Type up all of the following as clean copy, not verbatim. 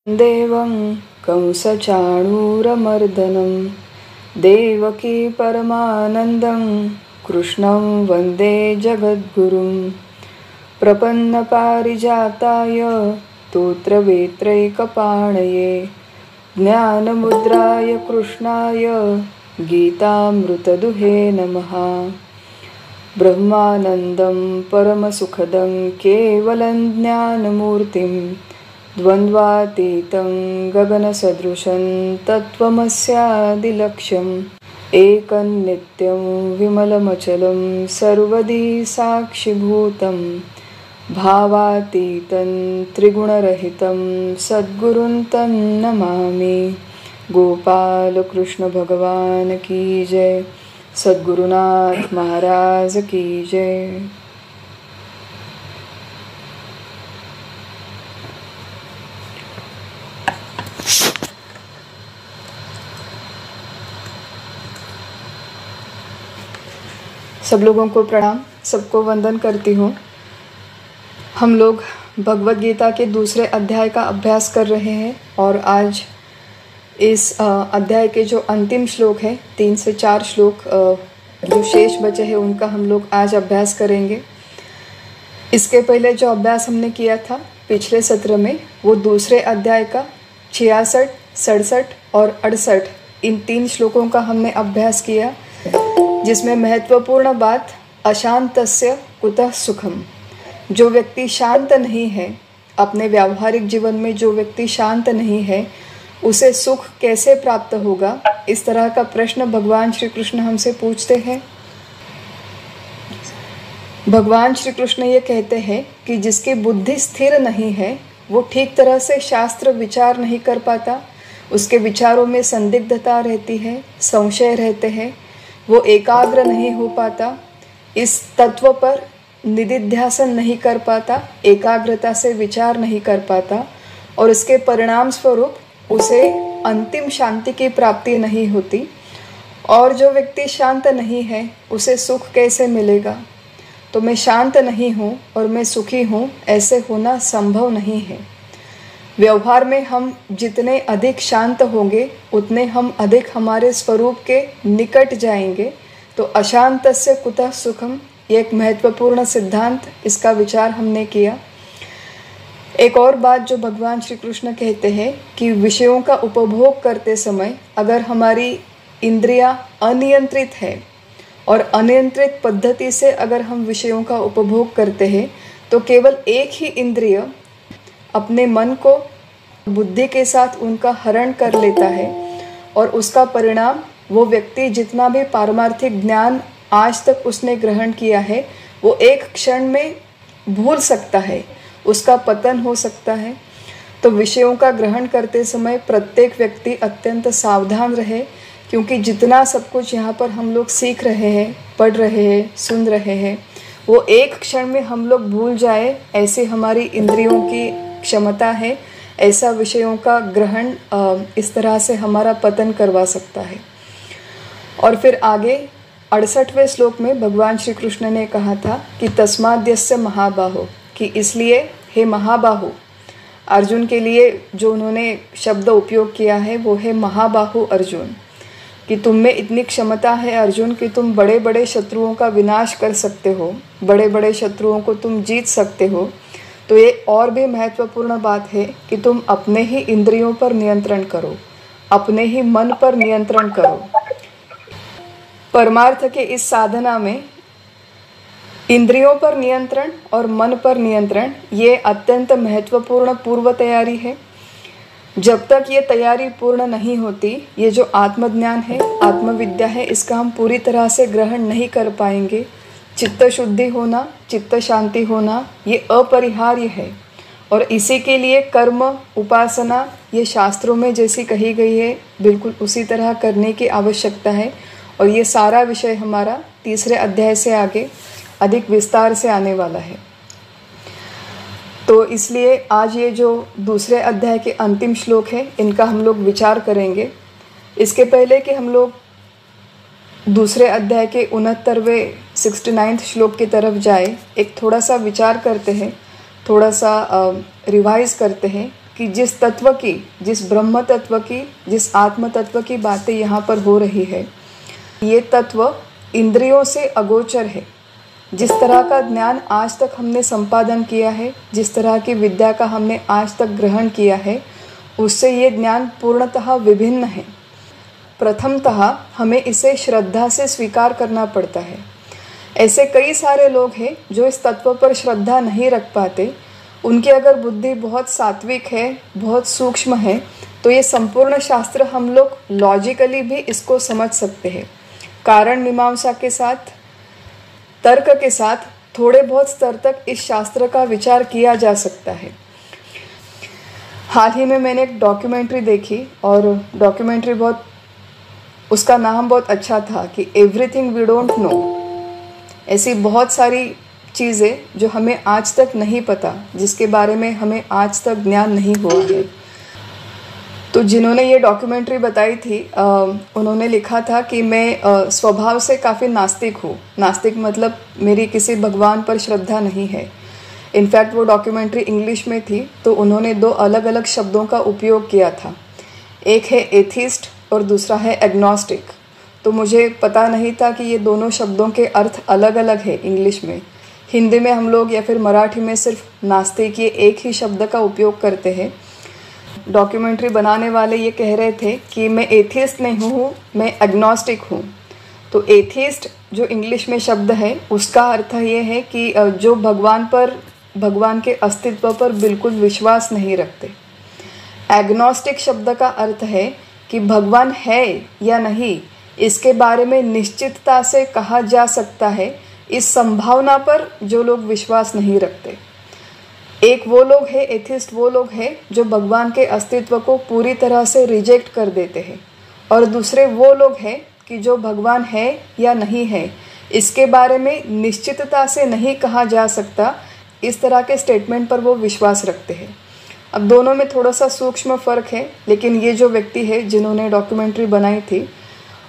देवं कंसचाणूरमर्दनं देवकी परमानन्दं कृष्णं वन्दे जगद्गुरुं प्रपन्नपारिजाताय स्तोत्रवेत्रैकपाणये ज्ञानमुद्राय कृष्णाय गीतामृतदुहे नमः। ब्रह्मानन्दं परमसुखदं केवलं ज्ञानमूर्तिं द्वन्द्वातीतं गगनसदृशं तत्त्वमस्यादिलक्ष्यम् एकं नित्यं विमलमचलं सर्वदी साक्षिभूतं भावातीतं त्रिगुणरहितं सद्गुरुं तं नमामि। गोपाल कृष्ण भगवान की जय। सद्गुरुनाथ महाराज की जय। सब लोगों को प्रणाम, सबको वंदन करती हूँ। हम लोग भगवद गीता के दूसरे अध्याय का अभ्यास कर रहे हैं और आज इस अध्याय के जो अंतिम श्लोक है 3 से 4 श्लोक जो शेष बचे हैं उनका हम लोग आज अभ्यास करेंगे। इसके पहले जो अभ्यास हमने किया था पिछले सत्र में वो दूसरे अध्याय का 66, 67 और 68 इन 3 श्लोकों का हमने अभ्यास किया, जिसमें महत्वपूर्ण बात अशांतस्य कुतः सुखम। जो व्यक्ति शांत नहीं है, अपने व्यावहारिक जीवन में जो व्यक्ति शांत नहीं है उसे सुख कैसे प्राप्त होगा, इस तरह का प्रश्न भगवान श्री कृष्ण हमसे पूछते हैं। भगवान श्री कृष्ण ये कहते हैं कि जिसकी बुद्धि स्थिर नहीं है वो ठीक तरह से शास्त्र विचार नहीं कर पाता, उसके विचारों में संदिग्धता रहती है, संशय रहते हैं, वो एकाग्र नहीं हो पाता, इस तत्व पर निदिध्यासन नहीं कर पाता, एकाग्रता से विचार नहीं कर पाता और इसके परिणाम स्वरूप उसे अंतिम शांति की प्राप्ति नहीं होती। और जो व्यक्ति शांत नहीं है उसे सुख कैसे मिलेगा? तो मैं शांत नहीं हूँ और मैं सुखी हूँ, ऐसे होना संभव नहीं है। व्यवहार में हम जितने अधिक शांत होंगे उतने हम अधिक हमारे स्वरूप के निकट जाएंगे। तो अशांतस्य कुतः सुखम, ये एक महत्वपूर्ण सिद्धांत, इसका विचार हमने किया। एक और बात जो भगवान श्री कृष्ण कहते हैं कि विषयों का उपभोग करते समय अगर हमारी इंद्रियां अनियंत्रित है और अनियंत्रित पद्धति से अगर हम विषयों का उपभोग करते हैं तो केवल एक ही इंद्रिय अपने मन को बुद्धि के साथ उनका हरण कर लेता है और उसका परिणाम वो व्यक्ति जितना भी पारमार्थिक ज्ञान आज तक उसने ग्रहण किया है वो एक क्षण में भूल सकता है, उसका पतन हो सकता है। तो विषयों का ग्रहण करते समय प्रत्येक व्यक्ति अत्यंत सावधान रहे, क्योंकि जितना सब कुछ यहाँ पर हम लोग सीख रहे हैं, पढ़ रहे हैं, सुन रहे हैं, वो एक क्षण में हम लोग भूल जाए, ऐसे हमारी इंद्रियों की क्षमता है। ऐसा विषयों का ग्रहण इस तरह से हमारा पतन करवा सकता है। और फिर आगे 68वें श्लोक में भगवान श्री कृष्ण ने कहा था कि तस्माद्यस्य महाबाहो, कि इसलिए हे महाबाहु, अर्जुन के लिए जो उन्होंने शब्द उपयोग किया है वो है महाबाहु अर्जुन, कि तुम में इतनी क्षमता है अर्जुन कि तुम बड़े बड़े शत्रुओं का विनाश कर सकते हो, बड़े बड़े शत्रुओं को तुम जीत सकते हो। तो ये और भी महत्वपूर्ण बात है कि तुम अपने ही इंद्रियों पर नियंत्रण करो, अपने ही मन पर नियंत्रण करो। परमार्थ के इस साधना में इंद्रियों पर नियंत्रण और मन पर नियंत्रण ये अत्यंत महत्वपूर्ण पूर्व तैयारी है। जब तक ये तैयारी पूर्ण नहीं होती, ये जो आत्मज्ञान है, आत्मविद्या है, इसका हम पूरी तरह से ग्रहण नहीं कर पाएंगे। चित्त शुद्धि होना, चित्त शांति होना ये अपरिहार्य है और इसी के लिए कर्म, उपासना ये शास्त्रों में जैसी कही गई है बिल्कुल उसी तरह करने की आवश्यकता है। और ये सारा विषय हमारा तीसरे अध्याय से आगे अधिक विस्तार से आने वाला है। तो इसलिए आज ये जो दूसरे अध्याय के अंतिम श्लोक है इनका हम लोग विचार करेंगे। इसके पहले कि हम लोग दूसरे अध्याय के 69वें 69th श्लोक की तरफ जाए, एक थोड़ा सा विचार करते हैं, थोड़ा सा रिवाइज करते हैं कि जिस तत्व की, जिस ब्रह्म तत्व की, जिस आत्म तत्व की बातें यहाँ पर हो रही है, ये तत्व इंद्रियों से अगोचर है। जिस तरह का ज्ञान आज तक हमने संपादन किया है, जिस तरह की विद्या का हमने आज तक ग्रहण किया है, उससे ये ज्ञान पूर्णतः विभिन्न है। प्रथमतः हमें इसे श्रद्धा से स्वीकार करना पड़ता है। ऐसे कई सारे लोग हैं जो इस तत्व पर श्रद्धा नहीं रख पाते। उनकी अगर बुद्धि बहुत सात्विक है, बहुत सूक्ष्म है, तो ये संपूर्ण शास्त्र हम लोग लॉजिकली भी इसको समझ सकते हैं। कारण मीमांसा के साथ, तर्क के साथ थोड़े बहुत स्तर तक इस शास्त्र का विचार किया जा सकता है। हाल ही में मैंने एक डॉक्यूमेंट्री देखी और डॉक्यूमेंट्री उसका नाम बहुत अच्छा था कि एवरीथिंग वी डोंट नो। ऐसी बहुत सारी चीज़ें जो हमें आज तक नहीं पता, जिसके बारे में हमें आज तक ज्ञान नहीं हुआ है। तो जिन्होंने ये डॉक्यूमेंट्री बताई थी, उन्होंने लिखा था कि मैं स्वभाव से काफ़ी नास्तिक हूँ। नास्तिक मतलब मेरी किसी भगवान पर श्रद्धा नहीं है। इनफैक्ट वो डॉक्यूमेंट्री इंग्लिश में थी, तो उन्होंने 2 अलग अलग शब्दों का उपयोग किया था। एक है एथिस्ट और दूसरा है एग्नोस्टिक। तो मुझे पता नहीं था कि ये दोनों शब्दों के अर्थ अलग अलग है इंग्लिश में। हिंदी में हम लोग या फिर मराठी में सिर्फ नास्तिक ये एक ही शब्द का उपयोग करते हैं। डॉक्यूमेंट्री बनाने वाले ये कह रहे थे कि मैं एथिस्ट नहीं हूँ, मैं एग्नोस्टिक हूँ। तो एथिस्ट जो इंग्लिश में शब्द है, उसका अर्थ ये है कि जो भगवान के अस्तित्व पर बिल्कुल विश्वास नहीं रखते। एग्नोस्टिक शब्द का अर्थ है कि भगवान है या नहीं, इसके बारे में निश्चितता से कहा जा सकता है, इस संभावना पर जो लोग विश्वास नहीं रखते। एक वो लोग है, एथिस्ट वो लोग हैं जो भगवान के अस्तित्व को पूरी तरह से रिजेक्ट कर देते हैं, और दूसरे वो लोग हैं कि जो भगवान है या नहीं है, इसके बारे में निश्चितता से नहीं कहा जा सकता, इस तरह के स्टेटमेंट पर वो विश्वास रखते हैं। अब दोनों में थोड़ा सा सूक्ष्म फ़र्क है, लेकिन ये जो व्यक्ति है जिन्होंने डॉक्यूमेंट्री बनाई थी,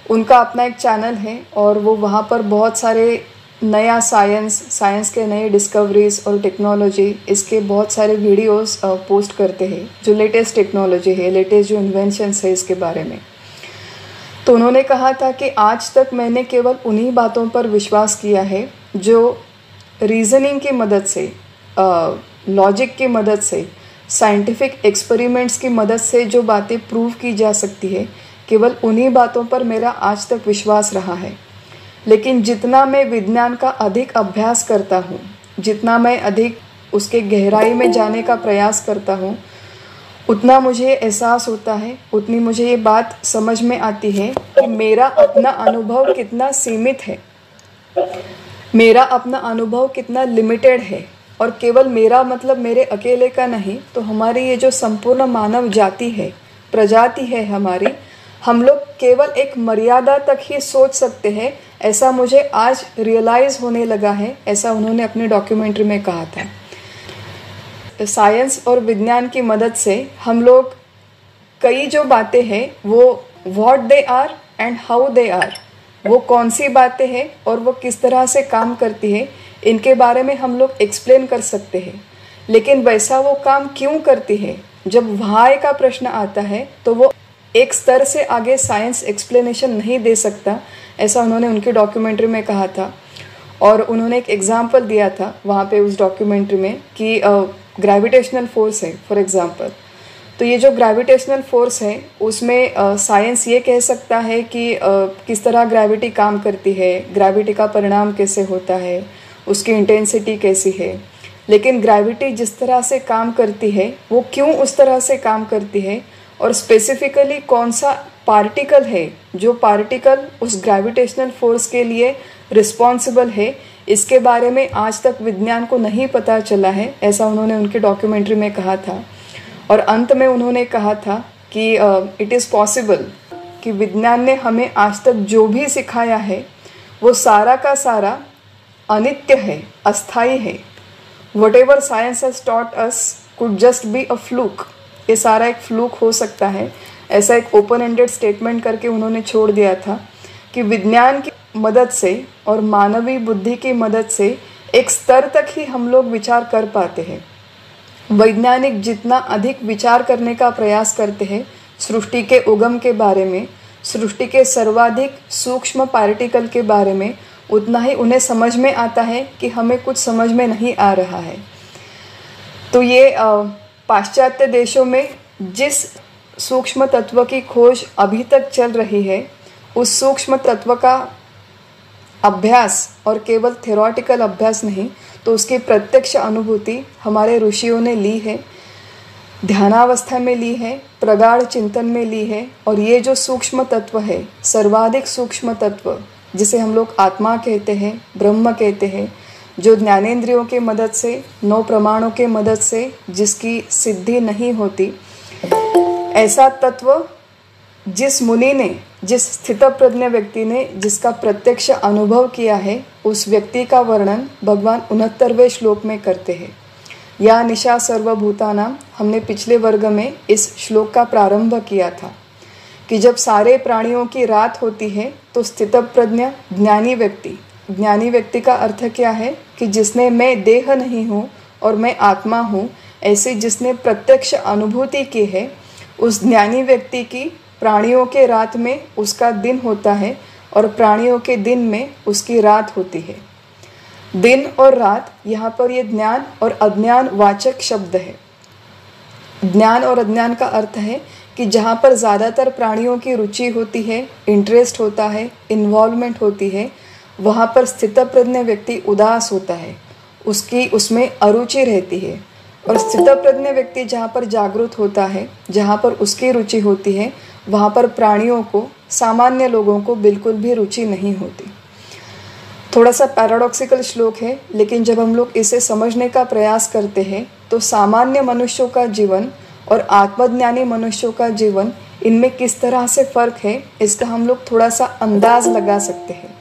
उनका अपना एक चैनल है और वो वहाँ पर बहुत सारे नया साइंस के नए डिस्कवरीज और टेक्नोलॉजी, इसके बहुत सारे वीडियोस पोस्ट करते हैं, जो लेटेस्ट टेक्नोलॉजी है, लेटेस्ट जो इन्वेंशंस है इसके बारे में। तो उन्होंने कहा था कि आज तक मैंने केवल उन्हीं बातों पर विश्वास किया है जो रीज़निंग की मदद से, लॉजिक की मदद से, साइंटिफिक एक्सपेरिमेंट्स की मदद से जो बातें प्रूव की जा सकती है, केवल उन्हीं बातों पर मेरा आज तक विश्वास रहा है। लेकिन जितना मैं विज्ञान का अधिक अभ्यास करता हूँ, जितना मैं अधिक उसके गहराई में जाने का प्रयास करता हूँ, उतना मुझे एहसास होता है, उतनी मुझे ये बात समझ में आती है कि मेरा अपना अनुभव कितना सीमित है, मेरा अपना अनुभव कितना लिमिटेड है। और केवल मेरा मतलब मेरे अकेले का नहीं, तो हमारी ये जो संपूर्ण मानव जाति है, प्रजाति है हमारी, हम लोग केवल एक मर्यादा तक ही सोच सकते हैं, ऐसा मुझे आज रियलाइज़ होने लगा है, ऐसा उन्होंने अपनी डॉक्यूमेंट्री में कहा था। साइंस और विज्ञान की मदद से हम लोग कई जो बातें हैं, वो what they are and how they are, वो कौन सी बातें हैं और वो किस तरह से काम करती है, इनके बारे में हम लोग एक्सप्लेन कर सकते हैं। लेकिन वैसा वो काम क्यों करती है, जब व्हाई का प्रश्न आता है, तो वो एक स्तर से आगे साइंस एक्सप्लेनेशन नहीं दे सकता, ऐसा उन्होंने उनकी डॉक्यूमेंट्री में कहा था। और उन्होंने एक एग्जांपल दिया था वहाँ पे उस डॉक्यूमेंट्री में कि ग्रेविटेशनल फोर्स है फॉर एग्जांपल। तो ये जो ग्रेविटेशनल फोर्स है, उसमें साइंस ये कह सकता है कि किस तरह ग्रेविटी काम करती है, ग्रेविटी का परिणाम कैसे होता है, उसकी इंटेंसिटी कैसी है। लेकिन ग्रेविटी जिस तरह से काम करती है, वो क्यों उस तरह से काम करती है, और स्पेसिफिकली कौन सा पार्टिकल है जो पार्टिकल उस ग्रेविटेशनल फोर्स के लिए रिस्पॉन्सिबल है, इसके बारे में आज तक विज्ञान को नहीं पता चला है, ऐसा उन्होंने उनकी डॉक्यूमेंट्री में कहा था। और अंत में उन्होंने कहा था कि इट इज़ पॉसिबल कि विज्ञान ने हमें आज तक जो भी सिखाया है, वो सारा का सारा अनित्य है, अस्थाई है। What science has taught us could just be a fluke, ये सारा एक फ्लूक हो सकता है, ऐसा एक ओपन एंडेड स्टेटमेंट करके उन्होंने छोड़ दिया था कि विज्ञान की मदद से और मानवीय बुद्धि की मदद से एक स्तर तक ही हम लोग विचार कर पाते हैं। वैज्ञानिक जितना अधिक विचार करने का प्रयास करते हैं सृष्टि के उगम के बारे में, सृष्टि के सर्वाधिक सूक्ष्म पार्टिकल के बारे में, उतना ही उन्हें समझ में आता है कि हमें कुछ समझ में नहीं आ रहा है। तो ये पाश्चात्य देशों में जिस सूक्ष्म तत्व की खोज अभी तक चल रही है, उस सूक्ष्म तत्व का अभ्यास, और केवल थ्योरेटिकल अभ्यास नहीं, तो उसकी प्रत्यक्ष अनुभूति हमारे ऋषियों ने ली है, ध्यानावस्था में ली है, प्रगाढ़ चिंतन में ली है। और ये जो सूक्ष्म तत्व है, सर्वाधिक सूक्ष्म तत्व जिसे हम लोग आत्मा कहते हैं, ब्रह्म कहते हैं, जो ज्ञानेंद्रियों के मदद से, 9 प्रमाणों के मदद से जिसकी सिद्धि नहीं होती, ऐसा तत्व जिस मुनि ने, जिस स्थितप्रज्ञ व्यक्ति ने जिसका प्रत्यक्ष अनुभव किया है, उस व्यक्ति का वर्णन भगवान 69वें श्लोक में करते हैं। या निशा सर्वभूतानां, हमने पिछले वर्ग में इस श्लोक का प्रारंभ किया था कि जब सारे प्राणियों की रात होती है तो स्थितप्रज्ञ ज्ञानी व्यक्ति का अर्थ क्या है कि जिसने मैं देह नहीं हूँ और मैं आत्मा हूँ, ऐसे जिसने प्रत्यक्ष अनुभूति की है, उस ज्ञानी व्यक्ति की प्राणियों के रात में उसका दिन होता है और प्राणियों के दिन में उसकी रात होती है। दिन और रात, यहाँ पर ये ज्ञान और अज्ञान वाचक शब्द है। ज्ञान और अज्ञान का अर्थ है कि जहाँ पर ज़्यादातर प्राणियों की रुचि होती है, इंटरेस्ट होता है, इन्वॉल्वमेंट होती है, वहाँ पर स्थितप्रज्ञ व्यक्ति उदास होता है, उसमें अरुचि रहती है। और स्थितप्रज्ञ व्यक्ति जहाँ पर जागृत होता है, जहाँ पर उसकी रुचि होती है, वहाँ पर प्राणियों को, सामान्य लोगों को बिल्कुल भी रुचि नहीं होती। थोड़ा सा पैराडॉक्सिकल श्लोक है, लेकिन जब हम लोग इसे समझने का प्रयास करते हैं तो सामान्य मनुष्यों का जीवन और आत्मज्ञानी मनुष्यों का जीवन, इनमें किस तरह से फ़र्क है, इसका हम लोग थोड़ा सा अंदाज लगा सकते हैं।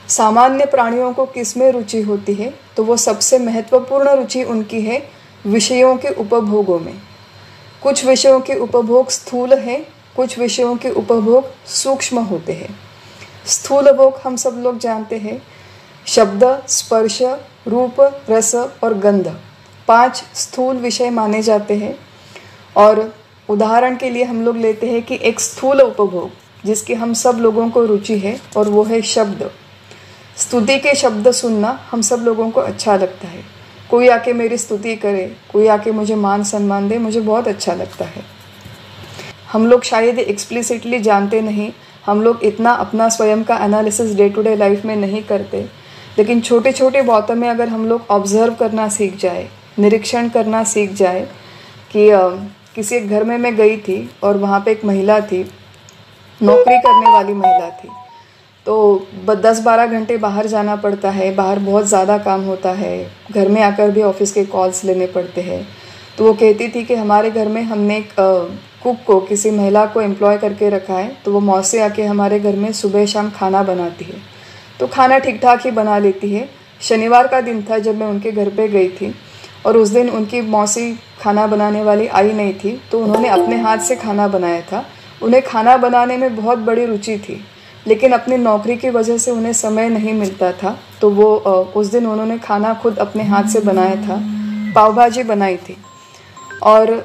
सामान्य प्राणियों को किस में रुचि होती है, तो वो सबसे महत्वपूर्ण रुचि उनकी है विषयों के उपभोगों में। कुछ विषयों के उपभोग स्थूल है, कुछ विषयों के उपभोग सूक्ष्म होते हैं। स्थूल भोग हम सब लोग जानते हैं, शब्द, स्पर्श, रूप, रस और गंध, 5 स्थूल विषय माने जाते हैं। और उदाहरण के लिए हम लोग लेते हैं कि एक स्थूल उपभोग जिसकी हम सब लोगों को रुचि है, और वो है शब्द। स्तुति के शब्द सुनना हम सब लोगों को अच्छा लगता है। कोई आके मेरी स्तुति करे, कोई आके मुझे मान सम्मान दे, मुझे बहुत अच्छा लगता है। हम लोग शायद एक्सप्लिसिटली जानते नहीं, हम लोग इतना अपना स्वयं का analysis day to day life में नहीं करते, लेकिन छोटे छोटे बातों में अगर हम लोग ऑब्जर्व करना सीख जाए, निरीक्षण करना सीख जाए कि किसी एक घर में मैं गई थी और वहाँ पे एक महिला थी, नौकरी करने वाली महिला थी। तो 10-12 घंटे बाहर जाना पड़ता है, बाहर बहुत ज़्यादा काम होता है, घर में आकर भी ऑफिस के कॉल्स लेने पड़ते हैं। तो वो कहती थी कि हमारे घर में हमने एक कुक को, किसी महिला को एम्प्लॉय करके रखा है, तो वो मौसी आके हमारे घर में सुबह शाम खाना बनाती है। तो खाना ठीक ठाक ही बना लेती है। शनिवार का दिन था जब मैं उनके घर पे गई थी, और उस दिन उनकी मौसी खाना बनाने वाली आई नहीं थी, तो उन्होंने अपने हाथ से खाना बनाया था। उन्हें खाना बनाने में बहुत बड़ी रुचि थी, लेकिन अपनी नौकरी की वजह से उन्हें समय नहीं मिलता था। तो वो उस दिन उन्होंने खाना खुद अपने हाथ से बनाया था, पाव भाजी बनाई थी। और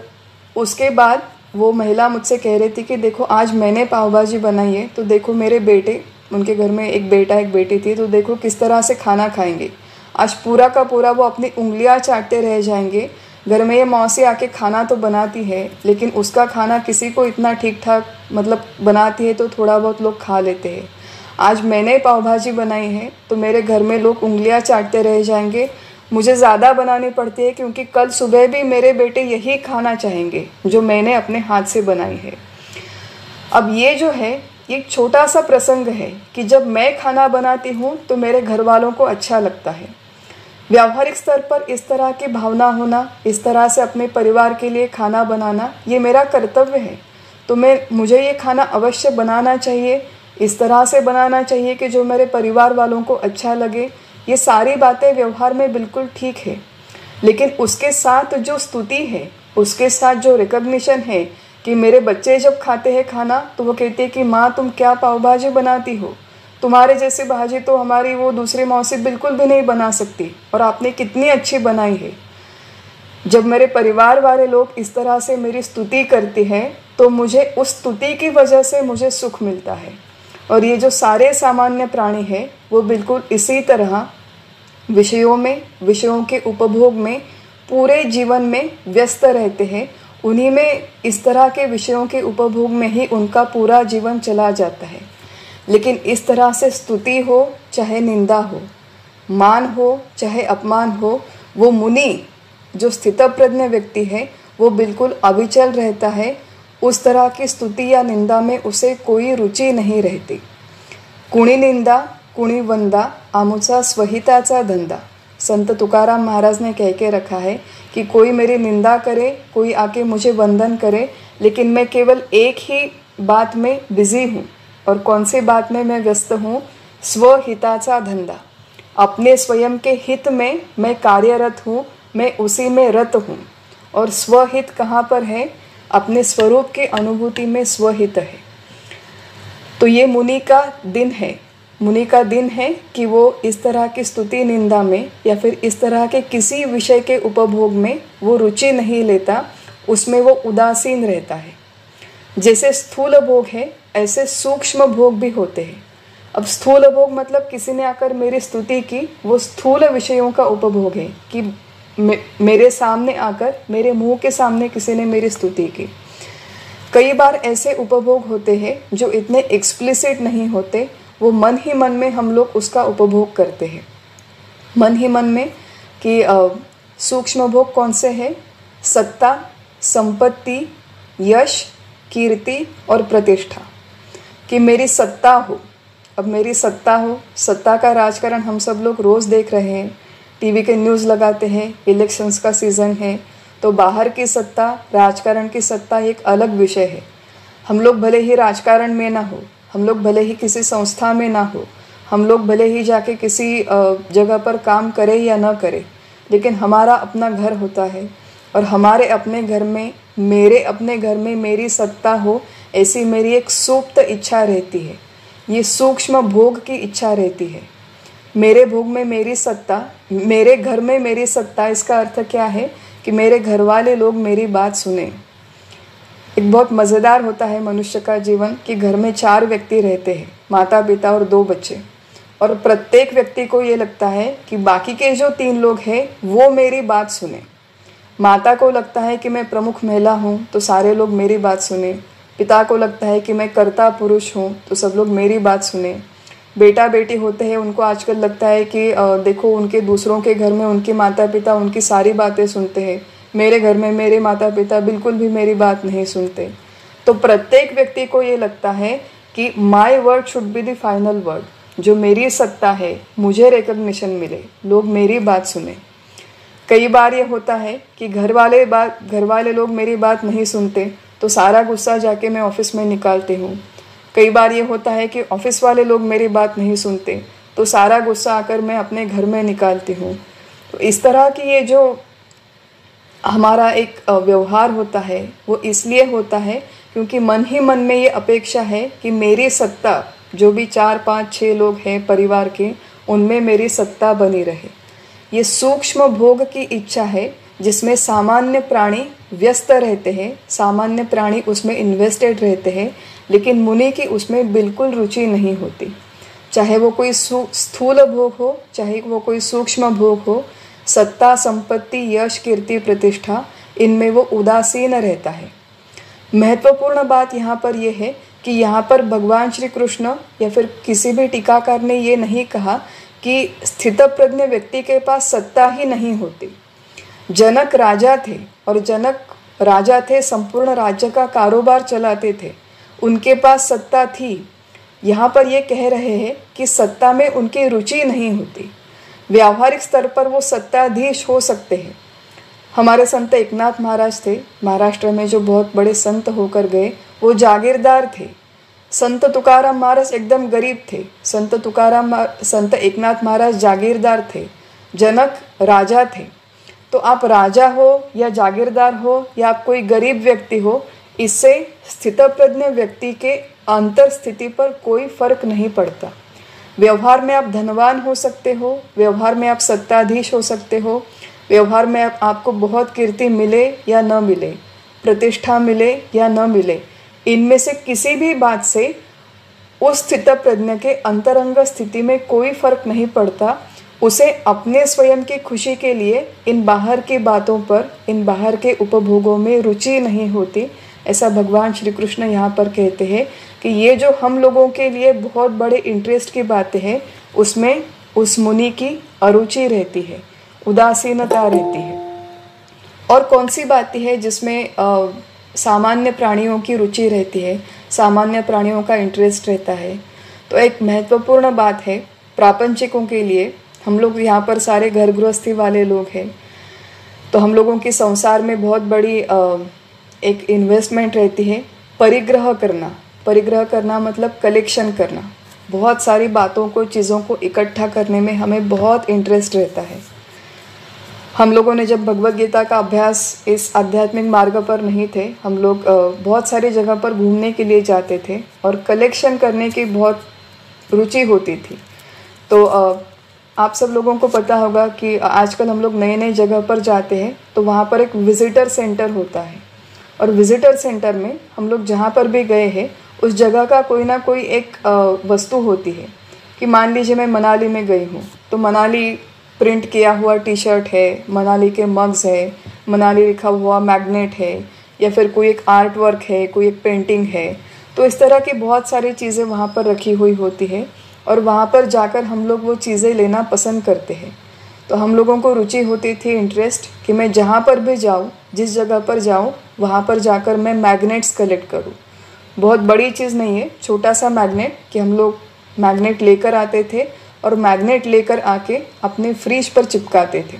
उसके बाद वो महिला मुझसे कह रही थी कि देखो आज मैंने पाव भाजी बनाई है, तो देखो मेरे बेटे, उनके घर में एक बेटा एक बेटी थी, तो देखो किस तरह से खाना खाएंगे। आज पूरा का पूरा वो अपनी उंगलियां चाटते रह जाएंगे। घर में ये मौसी आके खाना तो बनाती है, लेकिन उसका खाना किसी को इतना ठीक ठाक मतलब बनाती है तो थोड़ा बहुत लोग खा लेते हैं। आज मैंने पाव भाजी बनाई है तो मेरे घर में लोग उंगलियां चाटते रह जाएंगे। मुझे ज़्यादा बनानी पड़ती है क्योंकि कल सुबह भी मेरे बेटे यही खाना चाहेंगे जो मैंने अपने हाथ से बनाई है। अब ये जो है, एक छोटा सा प्रसंग है कि जब मैं खाना बनाती हूँ तो मेरे घर वालों को अच्छा लगता है। व्यावहारिक स्तर पर इस तरह की भावना होना, इस तरह से अपने परिवार के लिए खाना बनाना, ये मेरा कर्तव्य है। तो मुझे ये खाना अवश्य बनाना चाहिए, इस तरह से बनाना चाहिए कि जो मेरे परिवार वालों को अच्छा लगे। ये सारी बातें व्यवहार में बिल्कुल ठीक है, लेकिन उसके साथ जो स्तुति है, उसके साथ जो रिकॉग्निशन है कि मेरे बच्चे जब खाते हैं खाना तो वो कहते हैं कि माँ तुम क्या पाव भाजी बनाती हो, तुम्हारे जैसे भाजी तो हमारी वो दूसरी मौसी बिल्कुल भी नहीं बना सकती, और आपने कितनी अच्छी बनाई है। जब मेरे परिवार वाले लोग इस तरह से मेरी स्तुति करते हैं तो मुझे उस स्तुति की वजह से मुझे सुख मिलता है। और ये जो सारे सामान्य प्राणी हैं वो बिल्कुल इसी तरह विषयों के उपभोग में पूरे जीवन में व्यस्त रहते हैं। उन्हीं में इस तरह के विषयों के उपभोग में ही उनका पूरा जीवन चला जाता है। लेकिन इस तरह से स्तुति हो चाहे निंदा हो, मान हो चाहे अपमान हो, वो मुनि जो स्थितप्रज्ञ व्यक्ति है वो बिल्कुल अविचल रहता है। उस तरह की स्तुति या निंदा में उसे कोई रुचि नहीं रहती। कुणी निंदा कुणी वंदा आमुचा स्वहिताचा धंदा, संत तुकाराम महाराज ने कह के रखा है कि कोई मेरी निंदा करे, कोई आके मुझे वंदन करे, लेकिन मैं केवल एक ही बात में बिजी हूँ। और कौन सी बात में मैं व्यस्त हूँ? स्वहिताचा धंधा, अपने स्वयं के हित में मैं कार्यरत हूँ, मैं उसी में रत हूँ। और स्वहित कहाँ पर है? अपने स्वरूप की अनुभूति में स्वहित है। तो ये मुनि का दिन है। मुनि का दिन है कि वो इस तरह की स्तुति निंदा में या फिर इस तरह के किसी विषय के उपभोग में वो रुचि नहीं लेता, उसमें वो उदासीन रहता है। जैसे स्थूल भोग है ऐसे सूक्ष्म भोग भी होते हैं। अब स्थूल भोग मतलब किसी ने आकर मेरी स्तुति की, वो स्थूल विषयों का उपभोग है कि मेरे सामने आकर, मेरे मुंह के सामने किसी ने मेरी स्तुति की। कई बार ऐसे उपभोग होते हैं जो इतने एक्सप्लिसिट नहीं होते, वो मन ही मन में हम लोग उसका उपभोग करते हैं। मन ही मन में कि सूक्ष्म भोग कौन से हैं? सत्ता, संपत्ति, यश, कीर्ति और प्रतिष्ठा। कि मेरी सत्ता हो। अब मेरी सत्ता हो, सत्ता का राजकारण हम सब लोग रोज़ देख रहे हैं, टीवी के न्यूज़ लगाते हैं, इलेक्शंस का सीज़न है, तो बाहर की सत्ता, राजकारण की सत्ता एक अलग विषय है। हम लोग भले ही राजकारण में ना हो, हम लोग भले ही किसी संस्था में ना हो, हम लोग भले ही जाके किसी जगह पर काम करें या ना करें, लेकिन हमारा अपना घर होता है और हमारे अपने घर में, मेरे अपने घर में मेरी सत्ता हो, ऐसी मेरी एक सुप्त इच्छा रहती है। ये सूक्ष्म भोग की इच्छा रहती है। मेरे भोग में मेरी सत्ता, मेरे घर में मेरी सत्ता, इसका अर्थ क्या है कि मेरे घर वाले लोग मेरी बात सुने। एक बहुत मज़ेदार होता है मनुष्य का जीवन कि घर में 4 व्यक्ति रहते हैं, माता पिता और 2 बच्चे, और प्रत्येक व्यक्ति को ये लगता है कि बाकी के जो 3 लोग हैं वो मेरी बात सुने। माता को लगता है कि मैं प्रमुख महिला हूँ तो सारे लोग मेरी बात सुने। पिता को लगता है कि मैं कर्ता पुरुष हूँ तो सब लोग मेरी बात सुने। बेटा बेटी होते हैं, उनको आजकल लगता है कि देखो उनके दूसरों के घर में उनके माता पिता उनकी सारी बातें सुनते हैं, मेरे घर में मेरे माता पिता बिल्कुल भी मेरी बात नहीं सुनते। तो प्रत्येक व्यक्ति को ये लगता है कि my word should be the final word, जो मेरी सत्ता है मुझे रिकग्निशन मिले, लोग मेरी बात सुने। कई बार ये होता है कि घर वाले लोग मेरी बात नहीं सुनते तो सारा गुस्सा जाके मैं ऑफिस में निकालती हूँ। कई बार ये होता है कि ऑफिस वाले लोग मेरी बात नहीं सुनते तो सारा गुस्सा आकर मैं अपने घर में निकालती हूँ। तो इस तरह की ये जो हमारा एक व्यवहार होता है वो इसलिए होता है क्योंकि मन ही मन में ये अपेक्षा है कि मेरी सत्ता, जो भी 4 5 6 लोग हैं परिवार के, उनमें मेरी सत्ता बनी रहे। ये सूक्ष्म भोग की इच्छा है जिसमें सामान्य प्राणी व्यस्त रहते हैं, सामान्य प्राणी उसमें इन्वेस्टेड रहते हैं, लेकिन मुनि की उसमें बिल्कुल रुचि नहीं होती। चाहे वो कोई स्थूल भोग हो, चाहे वो कोई सूक्ष्म भोग हो, सत्ता, संपत्ति, यश, कीर्ति, प्रतिष्ठा, इनमें वो उदासीन रहता है। महत्वपूर्ण बात यहाँ पर यह है कि यहाँ पर भगवान श्री कृष्ण या फिर किसी भी टीकाकार ने ये नहीं कहा कि स्थितप्रज्ञ व्यक्ति के पास सत्ता ही नहीं होती। जनक राजा थे और जनक राजा थे, संपूर्ण राज्य का कारोबार चलाते थे, उनके पास सत्ता थी। यहाँ पर ये कह रहे हैं कि सत्ता में उनकी रुचि नहीं होती। व्यावहारिक स्तर पर वो सत्ताधीश हो सकते हैं। हमारे संत एकनाथ महाराज थे महाराष्ट्र में, जो बहुत बड़े संत होकर गए, वो जागीरदार थे। संत तुकाराम महाराज एकदम गरीब थे। संत एकनाथ महाराज जागीरदार थे। जनक राजा थे। तो आप राजा हो या जागीरदार हो या आप कोई गरीब व्यक्ति हो, इससे स्थितप्रज्ञ व्यक्ति के अंतर स्थिति पर कोई फर्क नहीं पड़ता। व्यवहार में आप धनवान हो सकते हो, व्यवहार में आप सत्ताधीश हो सकते हो, व्यवहार में आपको बहुत कीर्ति मिले या न मिले, प्रतिष्ठा मिले या न मिले, इनमें से किसी भी बात से उस स्थित प्रज्ञ के अंतरंग स्थिति में कोई फर्क नहीं पड़ता। उसे अपने स्वयं की खुशी के लिए इन बाहर की बातों पर, इन बाहर के उपभोगों में रुचि नहीं होती। ऐसा भगवान श्री कृष्ण यहाँ पर कहते हैं कि ये जो हम लोगों के लिए बहुत बड़े इंटरेस्ट की बातें हैं, उसमें उस मुनि की अरुचि रहती है, उदासीनता रहती है। और कौन सी बातें हैं जिसमें सामान्य प्राणियों की रुचि रहती है, सामान्य प्राणियों का इंटरेस्ट रहता है? तो एक महत्वपूर्ण बात है प्रापंचिकों के लिए। हम लोग यहाँ पर सारे घर गृहस्थी वाले लोग हैं, तो हम लोगों की संसार में बहुत बड़ी एक इन्वेस्टमेंट रहती है परिग्रह करना। परिग्रह करना मतलब कलेक्शन करना। बहुत सारी बातों को, चीज़ों को इकट्ठा करने में हमें बहुत इंटरेस्ट रहता है। हम लोगों ने जब भगवत गीता का अभ्यास इस आध्यात्मिक मार्ग पर नहीं थे, हम लोग बहुत सारी जगह पर घूमने के लिए जाते थे और कलेक्शन करने की बहुत रुचि होती थी। तो आप सब लोगों को पता होगा कि आजकल हम लोग नए नए जगह पर जाते हैं तो वहाँ पर एक विजिटर सेंटर होता है, और विजिटर सेंटर में हम लोग जहाँ पर भी गए हैं उस जगह का कोई ना कोई एक वस्तु होती है। कि मान लीजिए मैं मनाली में गई हूँ तो मनाली प्रिंट किया हुआ टी शर्ट है, मनाली के मग्स है, मनाली लिखा हुआ मैग्नेट है, या फिर कोई एक आर्ट वर्क है, कोई एक पेंटिंग है। तो इस तरह की बहुत सारी चीज़ें वहाँ पर रखी हुई होती है और वहाँ पर जाकर हम लोग वो चीज़ें लेना पसंद करते हैं। तो हम लोगों को रुचि होती थी, इंटरेस्ट, कि मैं जहाँ पर भी जाऊँ, जिस जगह पर जाऊँ, वहाँ पर जाकर मैं मैग्नेट्स कलेक्ट करूँ। बहुत बड़ी चीज़ नहीं है, छोटा सा मैग्नेट, कि हम लोग मैग्नेट लेकर आते थे और मैग्नेट लेकर आके अपने फ्रिज पर चिपकाते थे।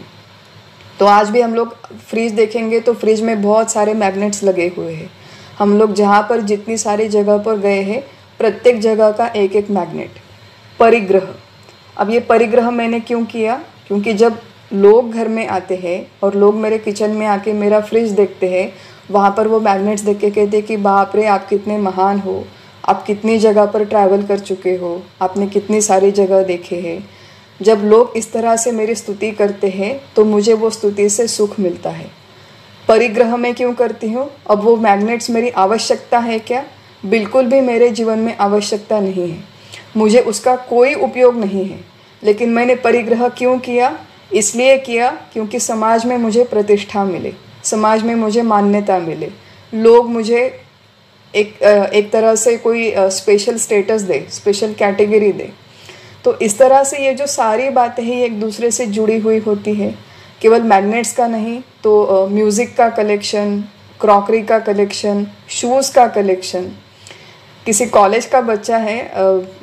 तो आज भी हम लोग फ्रिज देखेंगे तो फ्रिज में बहुत सारे मैग्नेट्स लगे हुए हैं। हम लोग जहाँ पर जितनी सारी जगह पर गए हैं, प्रत्येक जगह का एक एक मैग्नेट। परिग्रह। अब ये परिग्रह मैंने क्यों किया? क्योंकि जब लोग घर में आते हैं और लोग मेरे किचन में आके मेरा फ्रिज देखते हैं, वहाँ पर वो मैग्नेट्स देख के कहते हैं कि बाप रे, आप कितने महान हो, आप कितनी जगह पर ट्रैवल कर चुके हो, आपने कितनी सारी जगह देखे हैं। जब लोग इस तरह से मेरी स्तुति करते हैं तो मुझे वो स्तुति से सुख मिलता है। परिग्रह मैं क्यों करती हूँ? अब वो मैग्नेट्स मेरी आवश्यकता है क्या? बिल्कुल भी मेरे जीवन में आवश्यकता नहीं है, मुझे उसका कोई उपयोग नहीं है। लेकिन मैंने परिग्रह क्यों किया? इसलिए किया क्योंकि समाज में मुझे प्रतिष्ठा मिले, समाज में मुझे मान्यता मिले, लोग मुझे एक तरह से कोई स्पेशल स्टेटस दे, स्पेशल कैटेगरी दे। तो इस तरह से ये जो सारी बातें हैं एक दूसरे से जुड़ी हुई होती है। केवल मैग्नेट्स का नहीं तो म्यूज़िक का कलेक्शन, क्रॉकरी का कलेक्शन, शूज़ का कलेक्शन। किसी कॉलेज का बच्चा है,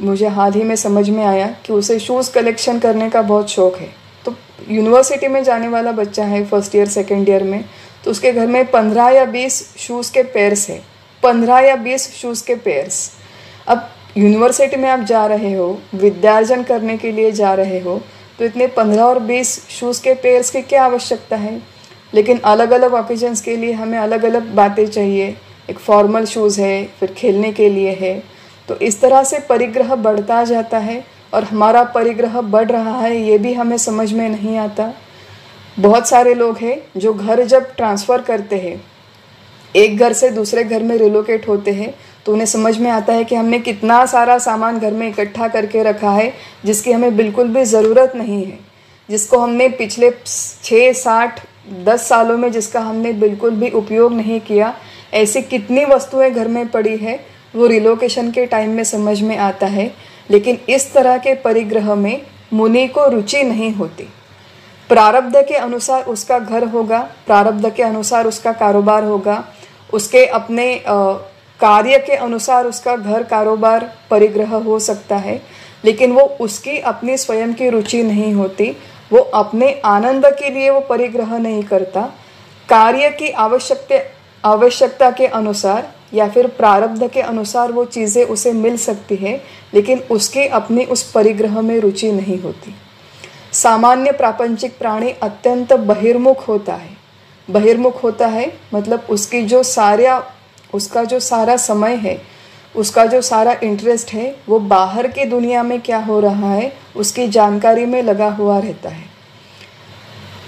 मुझे हाल ही में समझ में आया कि उसे शूज़ कलेक्शन करने का बहुत शौक़ है। तो यूनिवर्सिटी में जाने वाला बच्चा है, फर्स्ट ईयर सेकेंड ईयर में, तो उसके घर में 15 या 20 शूज़ के पेयर्स है, 15 या 20 शूज़ के पेयर्स। अब यूनिवर्सिटी में आप जा रहे हो, विद्यार्जन करने के लिए जा रहे हो, तो इतने 15 और 20 शूज़ के पेयर्स की क्या आवश्यकता है? लेकिन अलग अलग ओकेजन्स के लिए हमें अलग अलग बातें चाहिए। एक फॉर्मल शूज़ है, फिर खेलने के लिए है। तो इस तरह से परिग्रह बढ़ता जाता है और हमारा परिग्रह बढ़ रहा है ये भी हमें समझ में नहीं आता। बहुत सारे लोग हैं जो घर जब ट्रांसफ़र करते हैं, एक घर से दूसरे घर में रिलोकेट होते हैं, तो उन्हें समझ में आता है कि हमने कितना सारा सामान घर में इकट्ठा करके रखा है जिसकी हमें बिल्कुल भी ज़रूरत नहीं है, जिसको हमने पिछले 6, 60, 10 सालों में जिसका हमने बिल्कुल भी उपयोग नहीं किया। ऐसी कितनी वस्तुएं घर में पड़ी है, वो रिलोकेशन के टाइम में समझ में आता है। लेकिन इस तरह के परिग्रह में मुनि को रुचि नहीं होती। प्रारब्ध के अनुसार उसका घर होगा, प्रारब्ध के अनुसार उसका कारोबार होगा, उसके अपने कार्य के अनुसार उसका घर, कारोबार, परिग्रह हो सकता है, लेकिन वो उसकी अपनी स्वयं की रुचि नहीं होती। वो अपने आनंद के लिए वो परिग्रह नहीं करता। कार्य की आवश्यकता के अनुसार या फिर प्रारब्ध के अनुसार वो चीज़ें उसे मिल सकती है, लेकिन उसके अपने उस परिग्रह में रुचि नहीं होती। सामान्य प्रापंचिक प्राणी अत्यंत बहिर्मुख होता है। बहिर्मुख होता है मतलब उसका जो सारा समय है, उसका जो सारा इंटरेस्ट है, वो बाहर की दुनिया में क्या हो रहा है उसकी जानकारी में लगा हुआ रहता है।